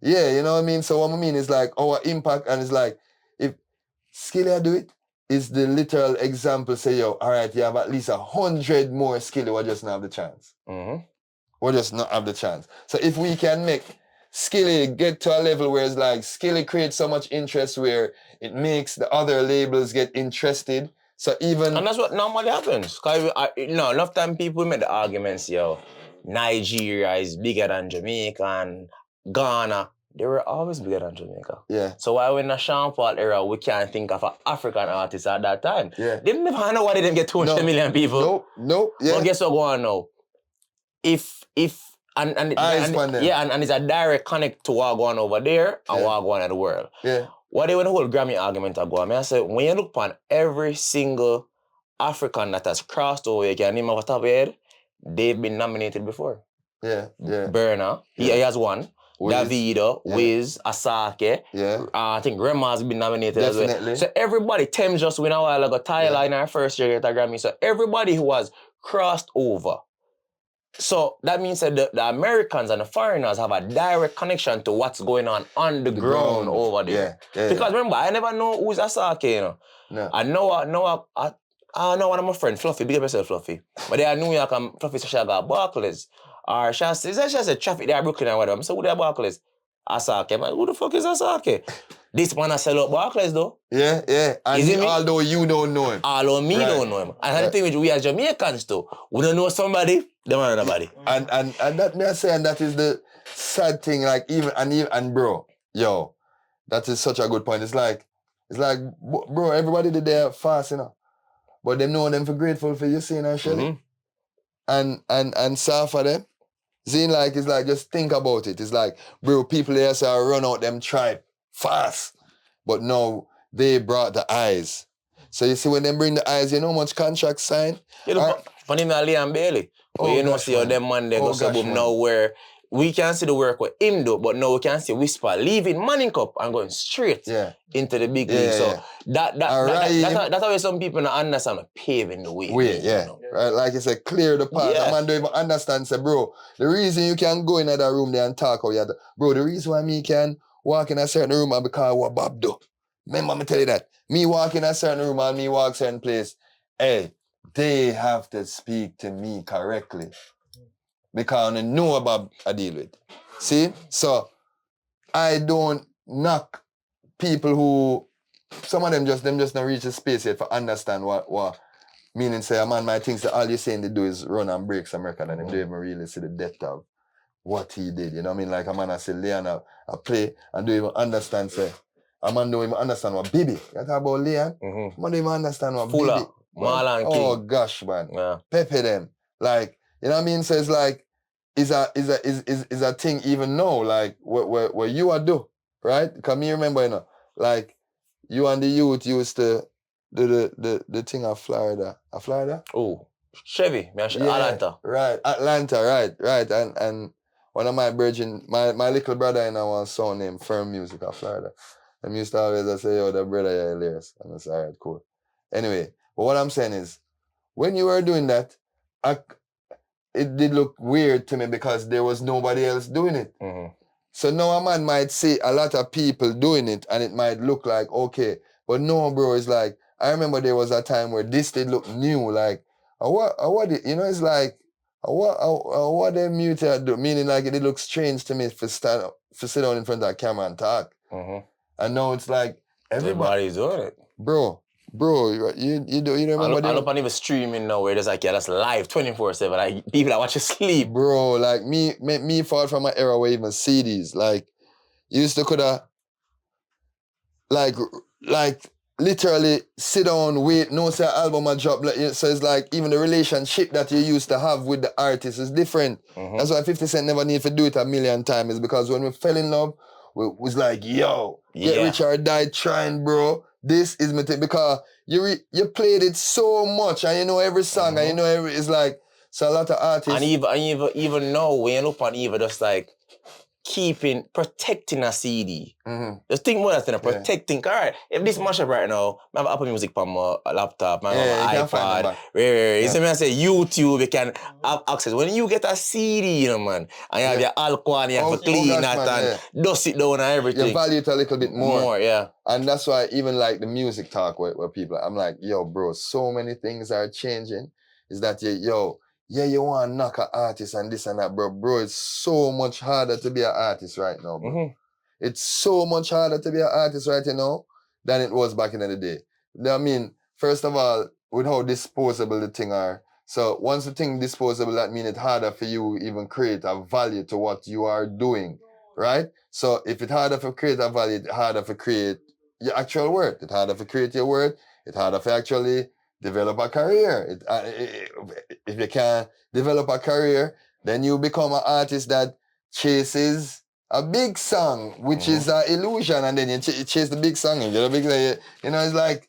yeah, you know what I mean? So what I mean is like our impact, and it's like if Skilly do it, is the literal example say, yo, all right, you have at least 100 more Skilly, we just not have the chance. We just not have the chance. So if we can make Skilly get to a level where it's like Skilly creates so much interest where it makes the other labels get interested. So even... And that's what normally happens. Because enough time people make the arguments, yo, Nigeria is bigger than Jamaica and Ghana. They were always bigger than Jamaica. Yeah. So why when the Sean Paul era, we can't think of an African artist at that time? Yeah. They never know why they didn't get 200 million people. Nope. Yeah. But guess what going on now? And it's a direct connect to what going over there and what going on in the world. Yeah. What when the whole Grammy argument are going, I say when you look upon every single African that has crossed over, you can name off the top of your head, they've been nominated before. Yeah. Burna, he has one. Davido, Wiz, Asake. Yeah. I think GRAMMYS has been nominated Definitely. as well. So everybody, Thames just win a while ago, Tyler in our first year get a Grammy. So everybody who has crossed over. So that means that the Americans and the foreigners have a direct connection to what's going on the ground over there. Yeah. Because remember, I never know who's Asake, you know. No. I know one of my friends, Fluffy, big up yourself, Fluffy. But they are New York and Fluffy said she got Barclays. Or she said traffic there, Brooklyn and whatever. I said, who they are Barclays? Asake. Man, who the fuck is Asake? This man has sell out Barclays though. Yeah. And although you don't know him. Although me don't know him. And the thing with we as Jamaicans too, we don't know somebody, they don't know nobody. And that me I say, and that is the sad thing, like even bro, yo, that is such a good point. It's like, bro, everybody did their fast, you know. But them know them for grateful for you seeing and shit. And so for them. Seeing like, it's like, just think about it. It's like, bro, people there say run out them tribe fast. But no, they brought the eyes. So you see when they bring the eyes, you know how much contract signed? You know, funny me Liam Bailey. But you know see how them man they go so boom now where we can see the work with him do, but now we can see Whisper leaving Manning Cup and going straight into the big league. So that's how some people don't understand paving the way. Right, like you said, clear the path. A man don't even understand, say, bro, the reason you can go in that room there and talk, bro, the reason why me can walk in a certain room is because what Bob do. Remember me tell you that. Me walk in a certain room and me walk certain place, hey, they have to speak to me correctly. Because I know about I deal with. See? So I don't knock people who some of them just not reach the space yet for understand what meaning say a man might think that all you're saying they do is run and break some record and they don't even really see the depth of what he did. You know what I mean? Like a man I say Leon I play and don't even understand say A man don't even understand what baby. You talk about Leon? Mm-hmm. Man don't even understand what Fuller, baby. Marlon Oh King. gosh, man. Yeah. Pepe them. Like, you know what I mean? So it's like, is a thing even now, like what you are do, right? Cause me remember, you know, like you and the youth used to do the thing of Florida. Florida? Oh, Chevy, Atlanta. Right. Atlanta, right. And one of my brethren, my little brother in our son named Firm Music of Florida. And used to always say, yo, that brother, you're hilarious. And I said, all right, cool. Anyway, but what I'm saying is, when you were doing that, it did look weird to me because there was nobody else doing it. Mm-hmm. So now a man might see a lot of people doing it and it might look like, okay. But no, bro, it's like, I remember there was a time where this did look new, like, you know, it's like, what they muted do? Meaning like it did look strange to me for sit down in front of a camera and talk. Mm-hmm. And now it's like, Everybody's doing it. Bro, you remember I don't even streaming now where there's like, yeah, that's live 24/7. Like people that watch you sleep. Bro, like me fall from an era where even CDs, like, you used to coulda, like literally sit down, wait, no say album a drop. Like, so it's like even the relationship that you used to have with the artist is different. Mm-hmm. That's why 50 Cent never need to do it a million times, is because when we fell in love, we was like, yo, get rich or die trying, bro. This is my thing, because you played it so much and you know every song and you know it's like, so a lot of artists. And even now, when you look on even just like protecting a CD. Mm-hmm. Just think more than protecting. All right, if this mash up right now, I have Apple Music on my laptop, my iPad, you see me I say YouTube, you can have access. When you get a CD, you know, man, and you have your alcohol, you have to clean that and dust it down and everything. You value it a little bit more. Yeah. And that's why even like the music talk where people, I'm like, yo, bro, so many things are changing. Is that you want to knock an artist and this and that, bro. Bro, it's so much harder to be an artist right now, bro. Mm-hmm. It's so much harder to be an artist right now than it was back in the day. I mean, first of all, with how disposable the thing are. So once the thing disposable, that means it's harder for you even create a value to what you are doing, right? So if it's harder to create a value, it's harder to create your actual work. It's harder to create your work. It's harder to actually develop a career. If you can develop a career, then you become an artist that chases a big song, which is an illusion, and then you chase the big song and get a big, you know, it's like,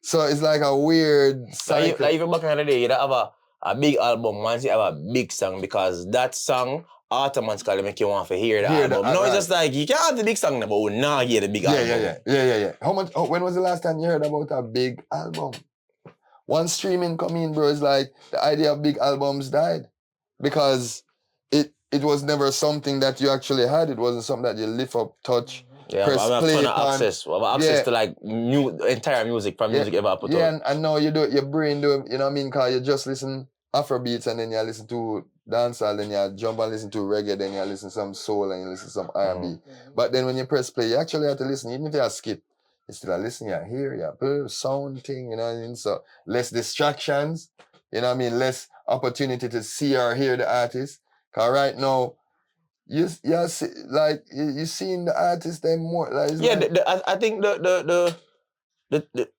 so it's like a weird cycle. Like even back in the day, you have a big album once you have a big song, because that song automatically make you want to hear the album. No, it's just like, you can't have the big song, but we now hear the big album. Yeah. When was the last time you heard about a big album? Once streaming come in, bro, it's like the idea of big albums died, because it was never something that you actually had. It wasn't something that you lift up, touch, press play. We have access to like entire music from music ever put out. And now you do it, your brain do it, you know what I mean? Because you just listen Afrobeats and then you listen to dancehall, then you jump and listen to reggae, then you listen to some soul and you listen to some R&B. But then when you press play, you actually have to listen, even if you have skip. You still listen, you hear, you sound thing, you know what I mean? So less distractions, you know what I mean? Less opportunity to see or hear the artist. Cause right now, you seeing the artist them more. Like, I think the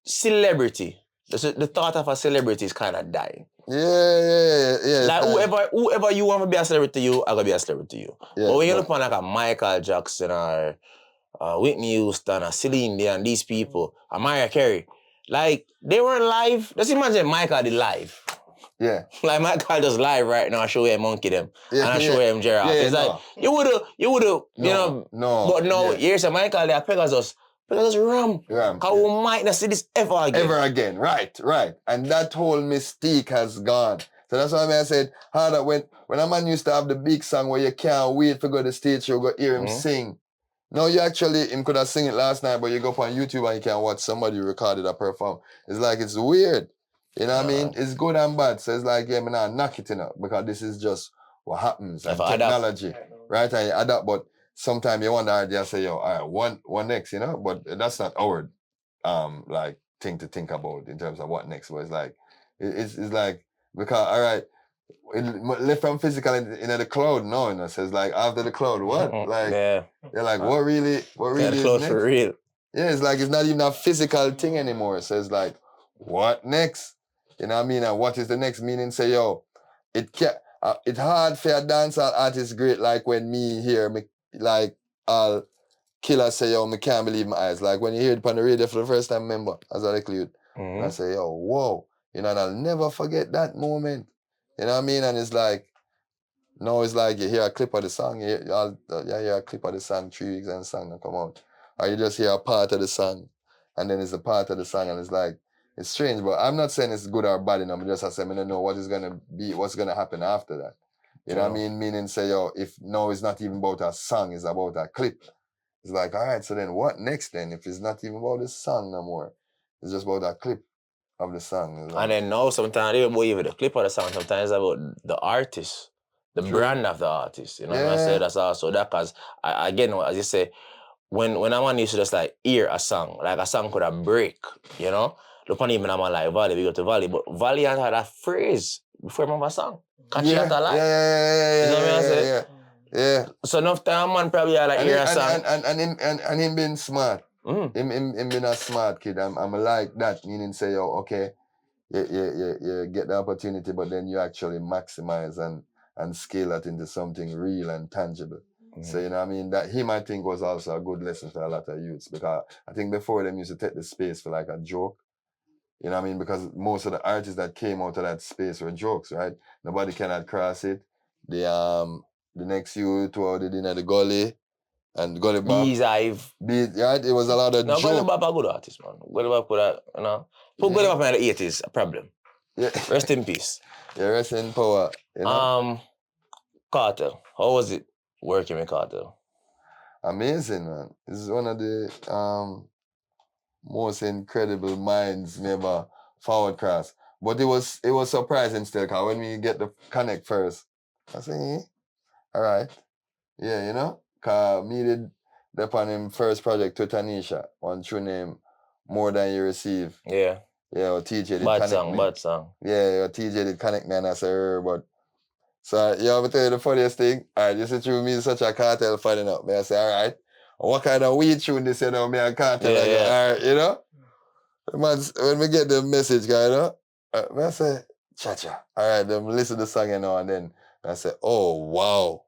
celebrity, the thought of a celebrity is kind of dying. Yeah. Like whoever you want to be a celebrity to you, I'm gonna be a celebrity to you. Yeah, but when you look on like a Michael Jackson or Whitney Houston or Celine Dion, these people, or Mariah Carey, like they weren't live. Just imagine Michael did live. Yeah. Like Michael just live right now, I show him Monkey them. And I show him Gerard. It's like you would've, No. But no, here's a Michael there, Pegasus Ram. Cause we might not see this ever again. Right. And that whole mystique has gone. So that's why I said harder when a man used to have the big song where you can't wait to go to the stage show, go hear him sing. No, you actually, him could have sing it last night, but you go up on YouTube and you can watch somebody recorded a perform. It's like, it's weird. You know what I mean? It's good and bad. So it's like, yeah, man, I knock it, because this is just what happens. And technology, right? And you adapt, but sometimes you wonder, you say, yo, all right, what next, But that's not our, like, thing to think about in terms of what next. But it's like, it's like, because, all right, left from physical in the cloud, no, so it's like, after the cloud, what? Like, they're like, what really the is cloud next? for real. Yeah, it's like it's not even a physical thing anymore. So it's like, what next? You know what I mean? And what is the next meaning? Say, yo, it's hard for a dancehall artist great like when me hear me like I'll killer say, yo, me can't believe my eyes. Like when you hear it on the radio for the first time, remember, as a little youth. And I say, yo, whoa. You know, and I'll never forget that moment. You know what I mean? And it's like, no, it's like you hear a clip of the song, you hear a clip of the song 3 weeks and the song don't come out. Or you just hear a part of the song, and then it's a part of the song, and it's like, it's strange, but I'm not saying it's good or bad, you know, I'm just saying I don't know what's gonna happen after that. You know what I mean? Meaning say, yo, if no, it's not even about a song, it's about a clip. It's like, all right, so then what next then? If it's not even about the song no more, it's just about a clip of the song. Like, and then now sometimes even the clip of the song, sometimes it's about the artist, the brand of the artist. You know what I say? That's also that because again, as you say, when a man used to just like hear a song, like a song could have break, you know? Look on even a man like Valley, we go to Valley, but Valley had that phrase before remember a song. Catch it at a lie. Yeah. You know what I say? Yeah. So enough time man probably had like hear a song. And him being smart. Him being a smart kid. I'm like that, meaning say, yo, okay, you get the opportunity, but then you actually maximize and scale it into something real and tangible. So, you know what I mean? That him, I think, was also a good lesson for a lot of youths, because I think before them used to take the space for like a joke. You know what I mean? Because most of the artists that came out of that space were jokes, right? Nobody cannot cross it. The next youth who did in the gully and Gully Bop. Right? It was a lot of no, jokes. Gully Bop a good artist, man. Gully Bop could have, you know. Put Gully Bop in the 80s, a problem. Yeah. Rest in peace. Yeah, rest in power. You know? Cartel. How was it working with Cartel? Amazing, man. This is one of the most incredible minds never forward cross. But it was surprising still, because when we get the connect first, I say, all right. Yeah, you know? Because me did upon him first project to Tanisha, one true name, More Than You Receive. Yeah. Yeah, or TJ did connect me. Bad song. Yeah, TJ did connect me and I said, but so you want me to tell you the funniest thing? Alright, you see through me such a cartel fighting up. Me I say, alright. What kind of weed tune this, you know, me and cartel? Alright, you know? Man, when we get the message, guy, you know? I say, cha-cha. Alright, then listen to the song, you know, and then I say, oh, wow.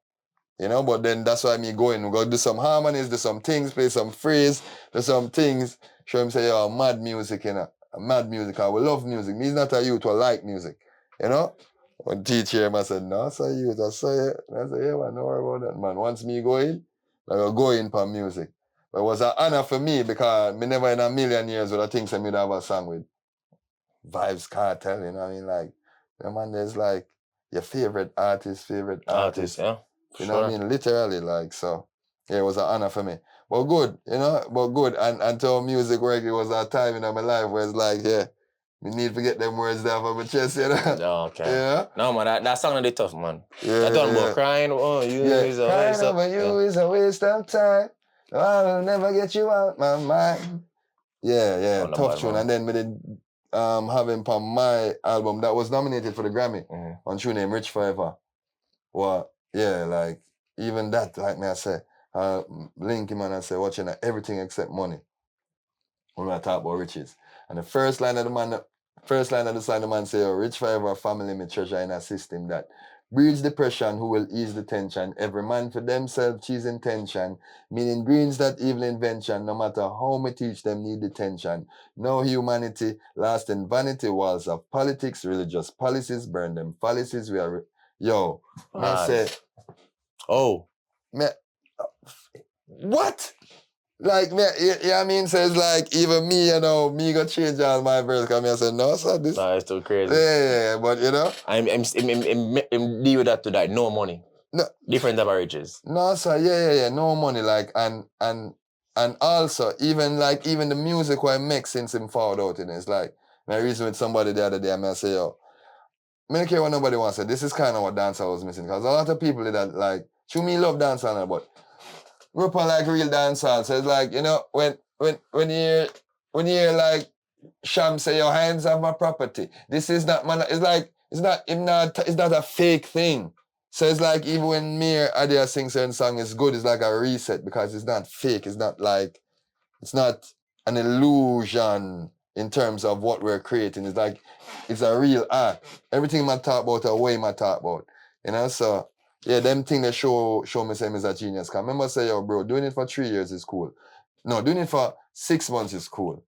You know, but then that's why me going. We go do some harmonies, do some things, play some phrase, do some things. Show him say, yo, mad music, you know. Mad music, I love music. Me's not a youth who like music, you know? When teacher him, I said, no, I saw youth, I saw it. And I said, yeah, man, don't worry about that, man. Once me go in, I go in for music. But it was an honor for me because me never in a million years would I think I would have a song with Vibes Cartel, you know what I mean? Like, yeah, man, there's like your favorite artist. Yeah. You know what I mean? Literally, like, so. Yeah, it was an honor for me. But good, you know? But good. And until music work, it was a time in my life where it's like, yeah, we need to get them words down from my chest, you know? Okay. Yeah? No, man, that song is tough, man. Yeah. That one about crying, oh, you is a waste of... Crying over you is a waste of time. No, I will never get you out my mind. Yeah, tough tune. And then we did have him on my album that was nominated for the Grammy on tune named Rich Forever. Well, yeah, like, even that, like me I say, link him and I say, watching everything except money. When I talk about riches. And the first line of the song, the man say, oh, rich forever, family me treasure in a system that breeds depression, who will ease the tension. Every man for themselves choose intention. Meaning greens that evil invention, no matter how me teach them need detention. No humanity, lost in vanity, walls of politics, religious policies, burn them fallacies. We are, yo, me say, oh. Me, what? Like, me, you know what I mean? So it's like, even me, you know, me go change all my verse, because I said, no, sir, this... Nah, it's too crazy. Yeah, but, you know? I'm deal with that to that, no money. No. Different type of riches. No, sir, yeah, no money, like, and also, even the music what I make since him found out in it, it's like, I reason with somebody the other day, I say, yo, I don't care what nobody wants to say, this is kind of what dancehall was missing, because a lot of people that, like, to me love dancehall, but grew up on like real dancehall. So it's like, you know, when you hear like Sham say your hands have my property. This is not man, it's not a fake thing. So it's like even when me or Adia sing certain song, it's good, it's like a reset because it's not fake. It's not an illusion in terms of what we're creating. It's like it's a real art. Everything I talk about, a way I talk about. You know, so yeah, them thing that show me say I'm a genius. Cause remember say, yo, bro, doing it for 3 years is cool. No, doing it for 6 months is cool.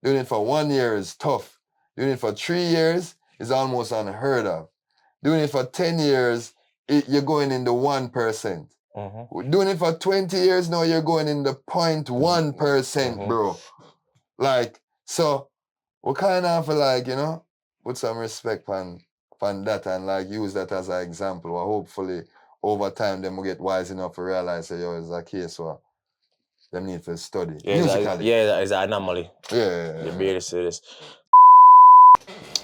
Doing it for 1 year is tough. Doing it for 3 years is almost unheard of. Doing it for 10 years, you're going in the 1%. Doing it for 20 years now, you're going in the 0.1%, bro. Like, so we kind of feel like, you know, put some respect on that and like use that as an example. Or hopefully over time them will get wise enough to realize that, yo, it's a case where them need to study. Musically. It's an anomaly. Yeah. You barely see this.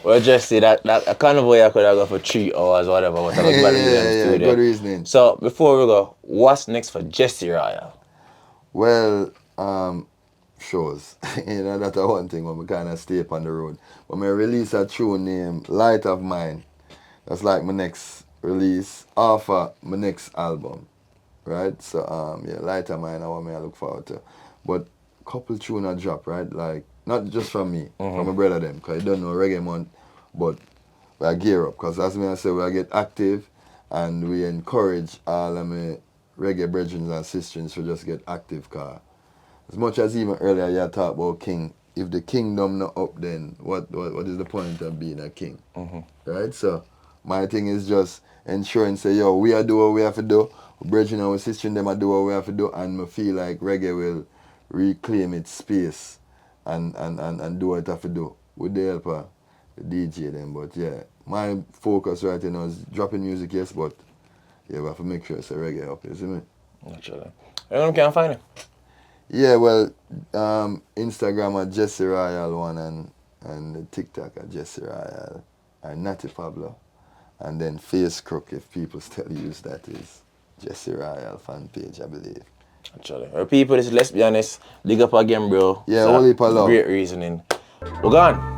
Well, just see that kind of way I could have gone for 3 hours or whatever, but I got better Yeah, good reasoning. So before we go, what's next for Jesse Royal? Well, shows. You know, that's one thing when we kind of stay up on the road. When I release a tune named Light of Mine, that's like my next release after my next album, right? So, yeah, Light of Mine, I want me to look forward to. But couple tune I drop, right? Like, not just from me, from my brother them, because I don't know Reggae Month, but we gear up, because as I say, we get active and we encourage all of my reggae brethren and sisters to just get active, because as much as even earlier you talked about king, if the kingdom not up, then what is the point of being a king? Right? So my thing is just ensuring, say, yo, we are do what we have to do, brethren and our sisters them are do what we have to do, and I feel like reggae will reclaim its space and do what it have to do with the help of the DJ them. But yeah, my focus right now is dropping music, yes, but yeah, we have to make sure it's a reggae up, you see me? Naturally. Everyone can find it. Yeah, well, Instagram at Jesse Royal 1 and TikTok at Jesse Royal and Natty Pablo. And then Face Crook, if people still use that, is Jesse Royal fan page, I believe. Actually. People, let's be honest, big up again, bro. Yeah, only love. Great reasoning. We're gone.